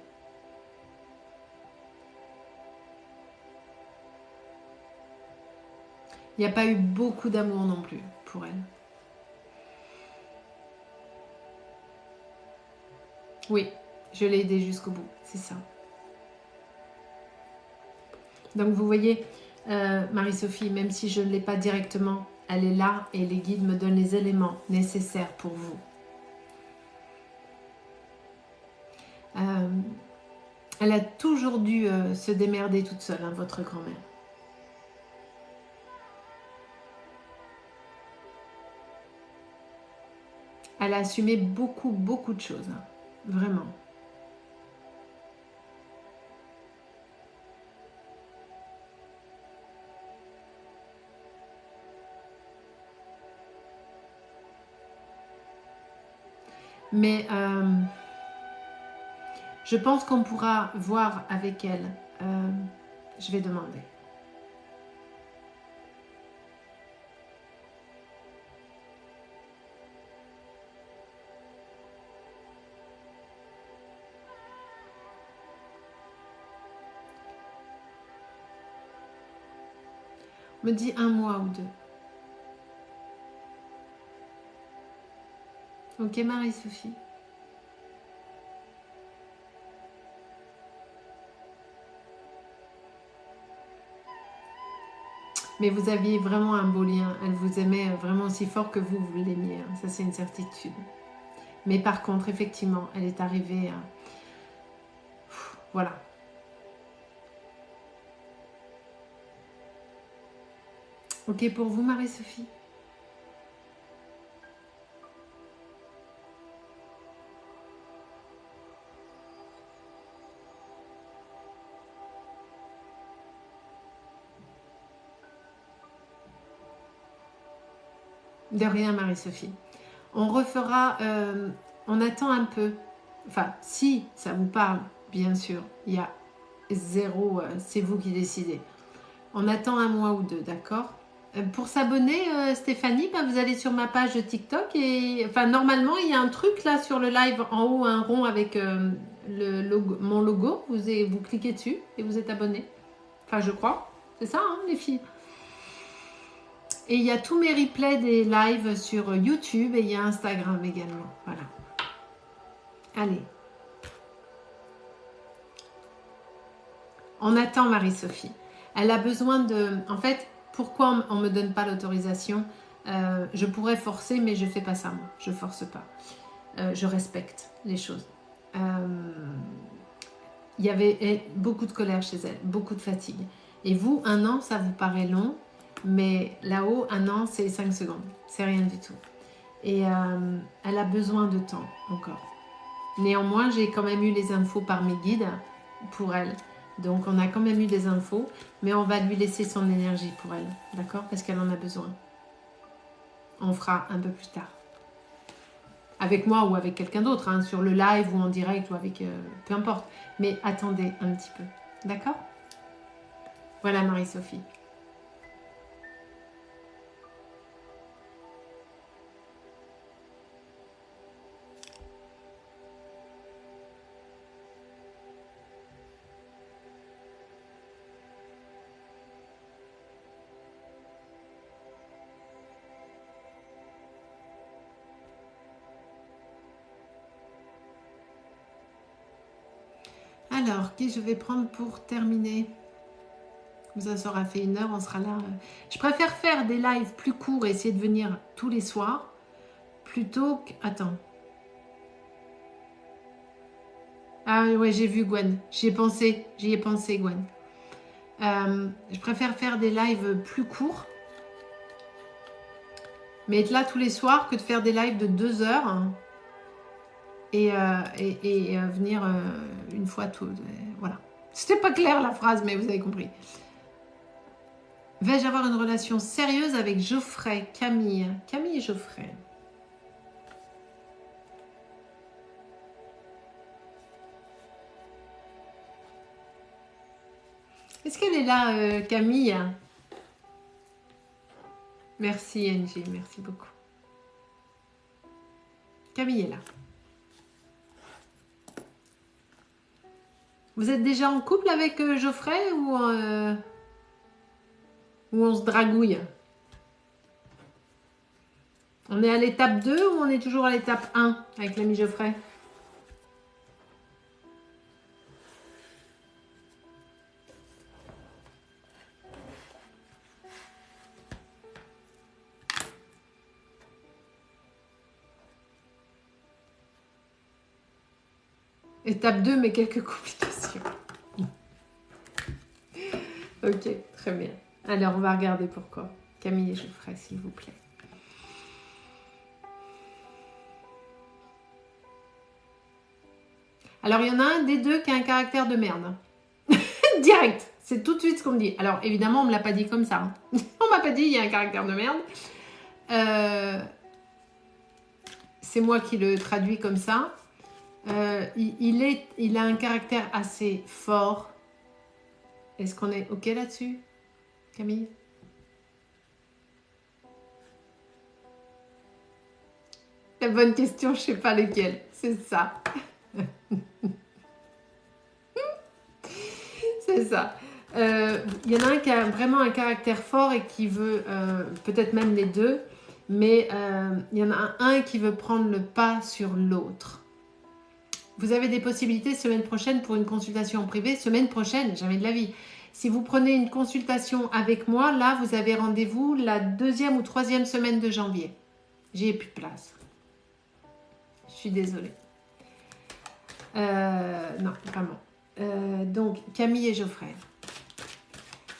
Il n'y a pas eu beaucoup d'amour non plus pour elle. Oui, je l'ai aidée jusqu'au bout, c'est ça. Donc vous voyez, Marie-Sophie, même si je ne l'ai pas directement, elle est là et les guides me donnent les éléments nécessaires pour vous. Elle a toujours dû se démerder toute seule, hein, votre grand-mère. Elle a assumé beaucoup, beaucoup de choses, hein, vraiment. Mais je pense qu'on pourra voir avec elle. Je vais demander. Me dit 1 mois ou 2. Ok, Marie-Sophie. Mais vous aviez vraiment un beau lien. Elle vous aimait vraiment aussi fort que vous l'aimiez. Hein. Ça, c'est une certitude. Mais par contre, effectivement, elle est arrivée à... Voilà. Ok pour vous, Marie-Sophie? De rien, Marie-Sophie. On refera... on attend un peu. Enfin, si ça vous parle, bien sûr. Il y a zéro... c'est vous qui décidez. On attend 1 mois ou 2, d'accord? Pour s'abonner, Stéphanie, bah, vous allez sur ma page TikTok et enfin normalement il y a un truc là sur le live en haut, un rond avec mon logo. Vous cliquez dessus et vous êtes abonné. Enfin je crois, c'est ça hein, les filles. Et il y a tous mes replays des lives sur YouTube et il y a Instagram également. Voilà. Allez. On attend Marie-Sophie. Elle a besoin de... En fait, Pourquoi on ne me donne pas l'autorisation? Je pourrais forcer, mais je ne fais pas ça, moi. Je ne force pas. Je respecte les choses. Il y avait beaucoup de colère chez elle, beaucoup de fatigue. Et vous, 1 an, ça vous paraît long, mais là-haut, 1 an, c'est 5 secondes. C'est rien du tout. Et elle a besoin de temps encore. Néanmoins, j'ai quand même eu les infos par mes guides pour elle. Donc, on a quand même eu des infos, mais on va lui laisser son énergie pour elle. D'accord? Parce qu'elle en a besoin. On fera un peu plus tard. Avec moi ou avec quelqu'un d'autre, hein, sur le live ou en direct ou avec... peu importe. Mais attendez un petit peu. D'accord? Voilà Marie-Sophie. Alors, qui je vais prendre pour terminer? Ça sera fait 1 heure, on sera là. Je préfère faire des lives plus courts et essayer de venir tous les soirs plutôt que... Attends. Ah ouais, j'ai vu Gwen. J'y ai pensé Gwen. Je préfère faire des lives plus courts, mais être là tous les soirs que de faire des lives de 2 heures et venir une fois tout. Voilà. C'était pas clair la phrase, mais vous avez compris. Vais-je avoir une relation sérieuse avec Geoffrey, Camille? Camille et Geoffrey. Est-ce qu'elle est là, Camille? Merci Angie, merci beaucoup. Camille est là. Vous êtes déjà en couple avec Geoffrey ou on se dragouille? On est à l'étape 2 ou on est toujours à l'étape 1 avec l'ami Geoffrey? Étape 2, mais quelques complications. Ok, très bien. Alors, on va regarder pourquoi. Camille et Geoffrey, s'il vous plaît. Alors, il y en a un des deux qui a un caractère de merde. Direct. C'est tout de suite ce qu'on me dit. Alors, évidemment, on ne me l'a pas dit comme ça. Hein. On m'a pas dit il y a un caractère de merde. C'est moi qui le traduis comme ça. Il a un caractère assez fort. Est-ce qu'on est OK là-dessus, Camille? La bonne question, je ne sais pas lequel. C'est ça. C'est ça. Il y en a un qui a vraiment un caractère fort et qui veut, peut-être même les deux, mais il y en a un qui veut prendre le pas sur l'autre. Vous avez des possibilités semaine prochaine pour une consultation privée. Semaine prochaine, jamais de la vie. Si vous prenez une consultation avec moi, là, vous avez rendez-vous la 2e ou 3e semaine de janvier. J'ai plus de place. Je suis désolée. Non, vraiment. Donc, Camille et Geoffrey.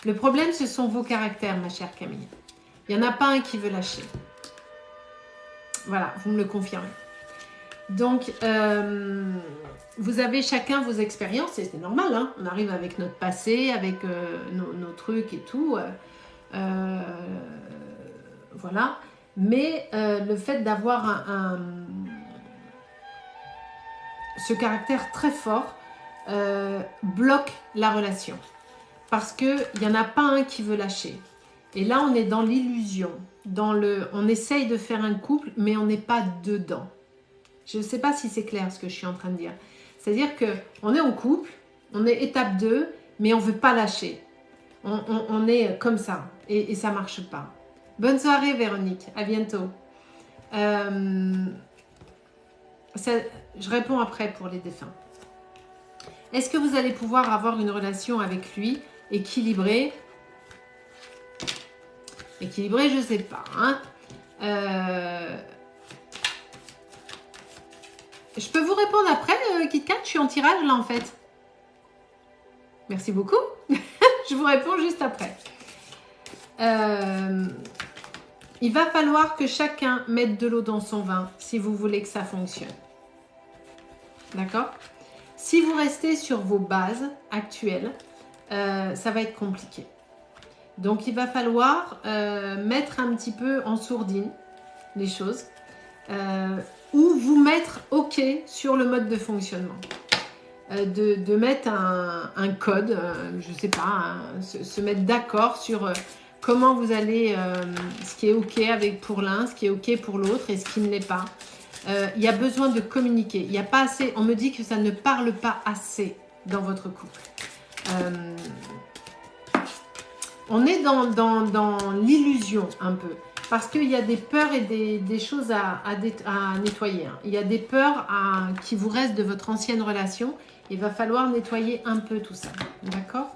Le problème, ce sont vos caractères, ma chère Camille. Il n'y en a pas un qui veut lâcher. Voilà, vous me le confirmez. Donc, vous avez chacun vos expériences, et c'est normal, hein, on arrive avec notre passé, avec nos trucs et tout. Voilà. Mais le fait d'avoir ce caractère très fort bloque la relation. Parce qu'il n'y en a pas un qui veut lâcher. Et là, on est dans l'illusion. On essaye de faire un couple, mais on n'est pas dedans. Je ne sais pas si c'est clair ce que je suis en train de dire. C'est-à-dire qu'on est en couple, on est étape 2, mais on ne veut pas lâcher. On est comme ça, et ça ne marche pas. Bonne soirée Véronique, à bientôt. Je réponds après pour les défunts. Est-ce que vous allez pouvoir avoir une relation avec lui équilibrée? Équilibré, je sais pas. Hein. Je peux vous répondre après, KitKat? Je suis en tirage là en fait. Merci beaucoup. Je vous réponds juste après. Il va falloir que chacun mette de l'eau dans son vin si vous voulez que ça fonctionne. D'accord? Si vous restez sur vos bases actuelles, ça va être compliqué. Donc, il va falloir mettre un petit peu en sourdine les choses ou vous mettre OK sur le mode de fonctionnement. De mettre un code, je ne sais pas, se mettre d'accord sur comment vous allez, ce qui est OK pour l'un, ce qui est OK pour l'autre et ce qui ne l'est pas. Il y a besoin de communiquer. Il n'y a pas assez, on me dit que ça ne parle pas assez dans votre couple. On est dans l'illusion un peu. Parce qu'il y a des peurs et des choses à nettoyer. Hein. Il y a des peurs qui vous restent de votre ancienne relation. Il va falloir nettoyer un peu tout ça. D'accord?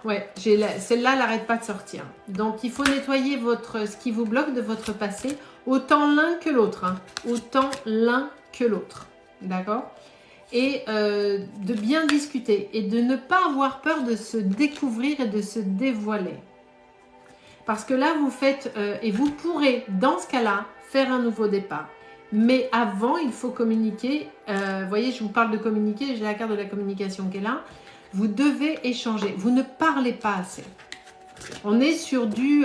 Ouais, celle-là, elle n'arrête pas de sortir. Donc, il faut nettoyer ce qui vous bloque de votre passé, autant l'un que l'autre. Hein. Autant l'un que l'autre. D'accord? Et de bien discuter et de ne pas avoir peur de se découvrir et de se dévoiler. Parce que là, vous faites, et vous pourrez, dans ce cas-là, faire un nouveau départ. Mais avant, il faut communiquer. Vous voyez, je vous parle de communiquer, j'ai la carte de la communication qui est là. Vous devez échanger. Vous ne parlez pas assez. On est sur du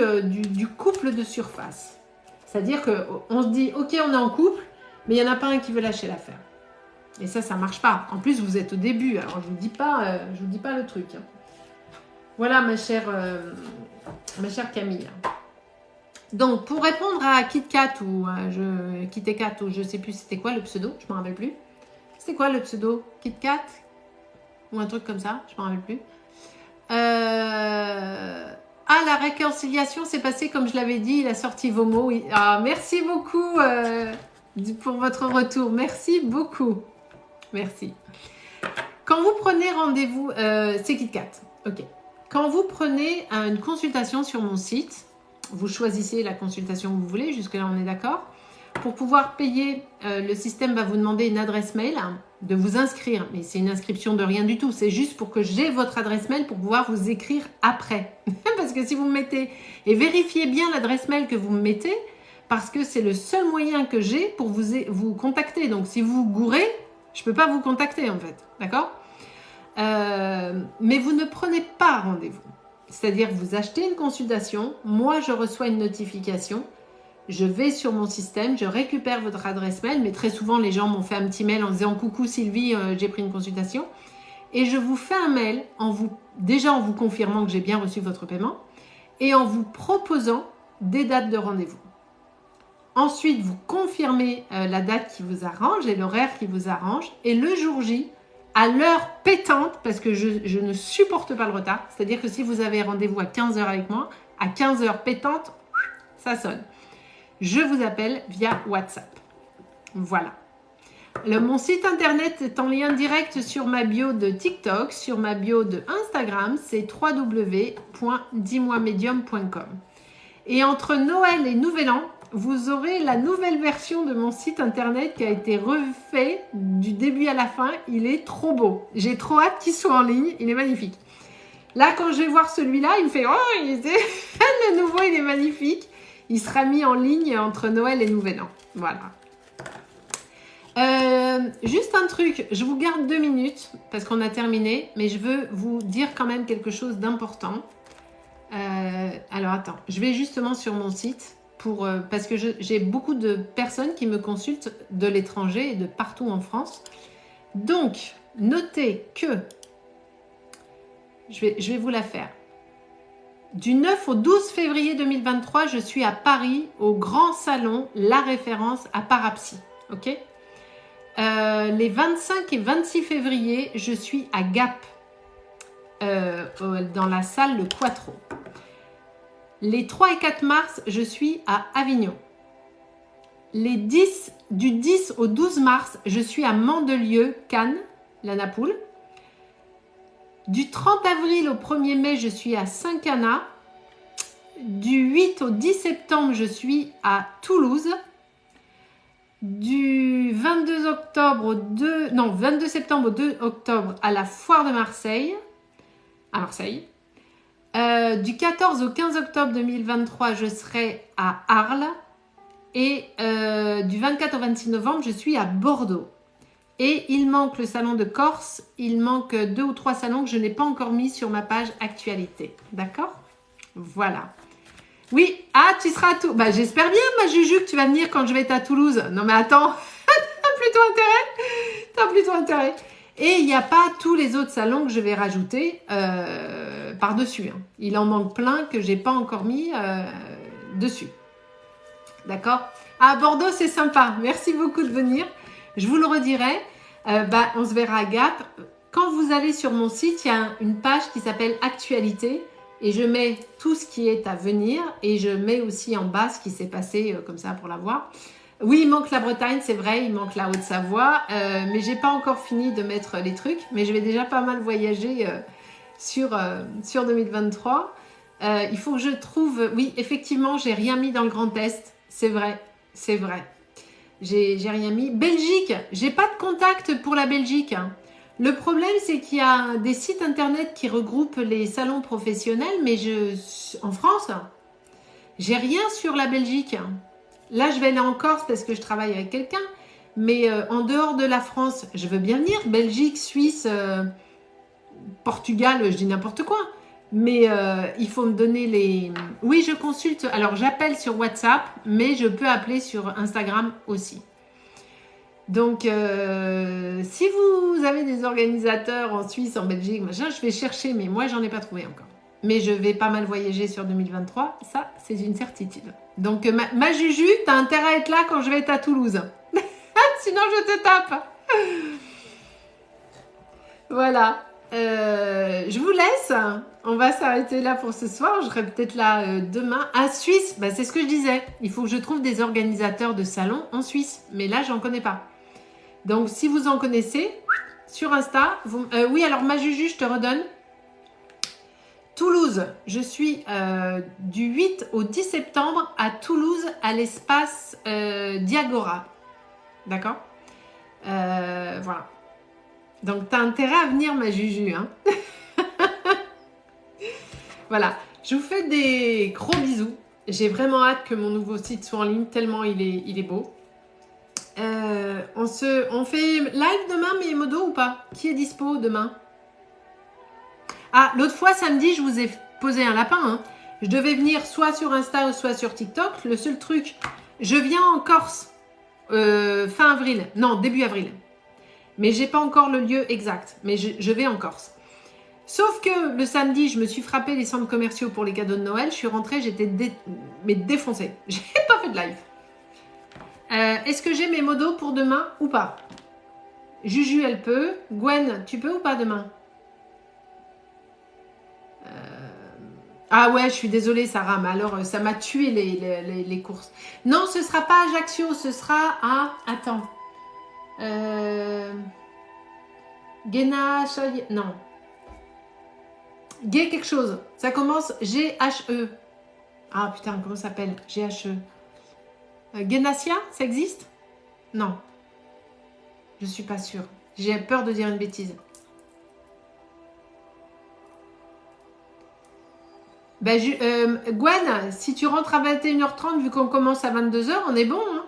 couple de surface. C'est-à-dire qu'on se dit, ok, on est en couple, mais il n'y en a pas un qui veut lâcher l'affaire. Et ça ne marche pas. En plus, vous êtes au début. Alors, je ne vous dis pas le truc. Voilà, ma chère Camille. Donc, pour répondre à KitKat ou KitKat ou je ne sais plus c'était quoi le pseudo, je ne me rappelle plus. C'était quoi le pseudo? KitKat ou un truc comme ça, je ne me rappelle plus. Ah, la réconciliation s'est passée comme je l'avais dit, il a sorti vos mots. Oui. Ah, merci beaucoup pour votre retour. Merci beaucoup. Merci. Quand vous prenez rendez-vous, c'est KitKat. Ok. Quand vous prenez une consultation sur mon site, vous choisissez la consultation que vous voulez, jusque-là on est d'accord. Pour pouvoir payer, le système va vous demander une adresse mail, de vous inscrire. Mais c'est une inscription de rien du tout, c'est juste pour que j'ai votre adresse mail pour pouvoir vous écrire après. Parce que si vous me mettez, et vérifiez bien l'adresse mail que vous me mettez, parce que c'est le seul moyen que j'ai pour vous contacter. Donc si vous gourrez, je ne peux pas vous contacter en fait, d'accord? Mais vous ne prenez pas rendez-vous. C'est-à-dire vous achetez une consultation, moi je reçois une notification, je vais sur mon système, je récupère votre adresse mail, mais très souvent les gens m'ont fait un petit mail en disant « Coucou Sylvie, j'ai pris une consultation » et je vous fais un mail en vous confirmant que j'ai bien reçu votre paiement et en vous proposant des dates de rendez-vous. Ensuite, vous confirmez la date qui vous arrange et l'horaire qui vous arrange et le jour J, à l'heure pétante, parce que je ne supporte pas le retard, c'est-à-dire que si vous avez rendez-vous à 15h avec moi, à 15h pétante, ça sonne. Je vous appelle via WhatsApp. Voilà. Mon site internet est en lien direct sur ma bio de TikTok, sur ma bio de Instagram, c'est www.dis-moi-medium.com. Et entre Noël et Nouvel An, vous aurez la nouvelle version de mon site internet qui a été refait du début à la fin. Il est trop beau. J'ai trop hâte qu'il soit en ligne. Il est magnifique. Là, quand je vais voir celui-là, il me fait « Oh, le nouveau, il est magnifique !» Il sera mis en ligne entre Noël et Nouvel An. Voilà. Juste un truc. Je vous garde 2 minutes parce qu'on a terminé. Mais je veux vous dire quand même quelque chose d'important. Alors, attends. Je vais justement sur mon site. Parce que j'ai beaucoup de personnes qui me consultent de l'étranger et de partout en France. Donc, notez que, je vais vous la faire. Du 9 au 12 février 2023, je suis à Paris, au Grand Salon, la référence à Parapsy. Ok ? Les 25 et 26 février, je suis à Gap, dans la salle Le Quattro. Les 3 et 4 mars, je suis à Avignon. Du 10 au 12 mars, je suis à Mandelieu, Cannes, la Napoule. Du 30 avril au 1er mai, je suis à Saint-Cana. Du 8 au 10 septembre, je suis à Toulouse. Du 22 octobre au 22 septembre au 2 octobre à la Foire de Marseille. À Marseille. Du 14 au 15 octobre 2023, je serai à Arles. Et du 24 au 26 novembre, je suis à Bordeaux. Et il manque le salon de Corse. Il manque 2 ou 3 salons que je n'ai pas encore mis sur ma page actualité. D'accord? Voilà. Oui, tu seras à Toulouse. Bah, j'espère bien, ma Juju, que tu vas venir quand je vais être à Toulouse. Non, mais attends, t'as plutôt intérêt. Et il n'y a pas tous les autres salons que je vais rajouter par-dessus. Hein. Il en manque plein que j'ai pas encore mis dessus. D'accord? À Bordeaux, c'est sympa. Merci beaucoup de venir. Je vous le redirai. On se verra à Gap. Quand vous allez sur mon site, il y a une page qui s'appelle Actualité. Et je mets tout ce qui est à venir et je mets aussi en bas ce qui s'est passé comme ça pour la voir. Oui, il manque la Bretagne, c'est vrai, il manque la Haute-Savoie, mais j'ai pas encore fini de mettre les trucs, mais je vais déjà pas mal voyager sur 2023. Il faut que je trouve... Oui, effectivement, j'ai rien mis dans le Grand Est, c'est vrai, c'est vrai. J'ai rien mis. Belgique, j'ai pas de contact pour la Belgique, hein. Le problème, c'est qu'il y a des sites internet qui regroupent les salons professionnels, mais en France, j'ai rien sur la Belgique. Là, je vais aller en Corse parce que je travaille avec quelqu'un, mais en dehors de la France, je veux bien venir. Belgique, Suisse, Portugal, je dis n'importe quoi. Mais il faut me donner les... Oui, je consulte. Alors, j'appelle sur WhatsApp, mais je peux appeler sur Instagram aussi. Donc, si vous avez des organisateurs en Suisse, en Belgique, machin, je vais chercher, mais moi, j'en ai pas trouvé encore. Mais je vais pas mal voyager sur 2023, ça, c'est une certitude. Donc, ma Juju, t'as intérêt à être là quand je vais être à Toulouse. Sinon, je te tape. Voilà. Je vous laisse. On va s'arrêter là pour ce soir. Je serai peut-être là demain. À Suisse, c'est ce que je disais. Il faut que je trouve des organisateurs de salons en Suisse. Mais là, j'en connais pas. Donc, si vous en connaissez, sur Insta, oui, alors ma Juju, je te redonne. Toulouse, je suis du 8 au 10 septembre à Toulouse, à l'espace Diagora. D'accord? Voilà. Donc, tu as intérêt à venir, ma Juju. Hein. Voilà. Je vous fais des gros bisous. J'ai vraiment hâte que mon nouveau site soit en ligne, tellement il est beau. On fait live demain, mes modos ou pas? Qui est dispo demain? Ah, l'autre fois, samedi, je vous ai posé un lapin. Hein. Je devais venir soit sur Insta ou soit sur TikTok. Le seul truc, je viens en Corse fin avril. Non, début avril. Mais j'ai pas encore le lieu exact. Mais je vais en Corse. Sauf que le samedi, je me suis frappé les centres commerciaux pour les cadeaux de Noël. Je suis rentrée, j'étais défoncée. J'ai pas fait de live. Est-ce que j'ai mes modos pour demain ou pas? Juju, elle peut. Gwen, tu peux ou pas demain? Ah ouais, je suis désolée, Sarah, mais alors ça m'a tué les courses. Non, ce sera pas Ajaccio, ce sera à... Attends. Non. Gay quelque chose. Ça commence G-H-E. Ah putain, comment ça s'appelle? G-H-E. Genasia, ça existe? Non. Je suis pas sûre. J'ai peur de dire une bêtise. Gwen, si tu rentres à 21h30, vu qu'on commence à 22h, on est bon, hein?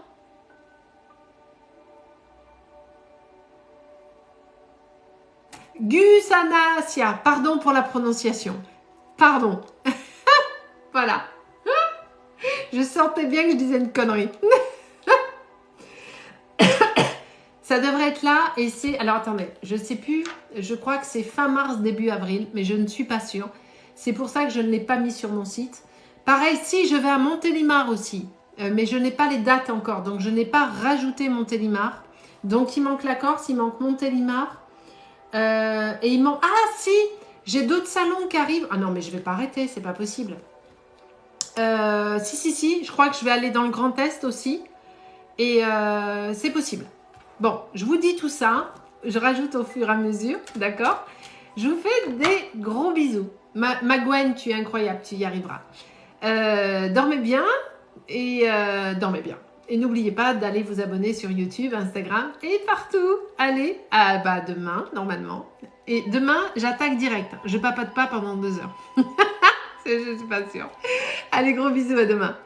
Gusanasia, pardon pour la prononciation. Pardon. Voilà. Je sentais bien que je disais une connerie. Ça devrait être là et c'est... Alors attendez, je ne sais plus, je crois que c'est fin mars, début avril, mais je ne suis pas sûre. C'est pour ça que je ne l'ai pas mis sur mon site. Pareil, si, je vais à Montélimar aussi, mais je n'ai pas les dates encore, donc je n'ai pas rajouté Montélimar. Donc il manque la Corse, il manque Montélimar, et il manque... Ah si, j'ai d'autres salons qui arrivent. Ah non, mais je ne vais pas arrêter, c'est pas possible. Si, je crois que je vais aller dans le Grand Est aussi, et c'est possible. Bon, je vous dis tout ça, je rajoute au fur et à mesure, d'accord ? Je vous fais des gros bisous. Ma Gwen, tu es incroyable, tu y arriveras. Dormez bien et dormez bien. Et n'oubliez pas d'aller vous abonner sur YouTube, Instagram et partout. Allez, demain, normalement. Et demain, j'attaque direct. Je papote pas pendant 2 heures. Je suis pas sûre. Allez, gros bisous, à demain.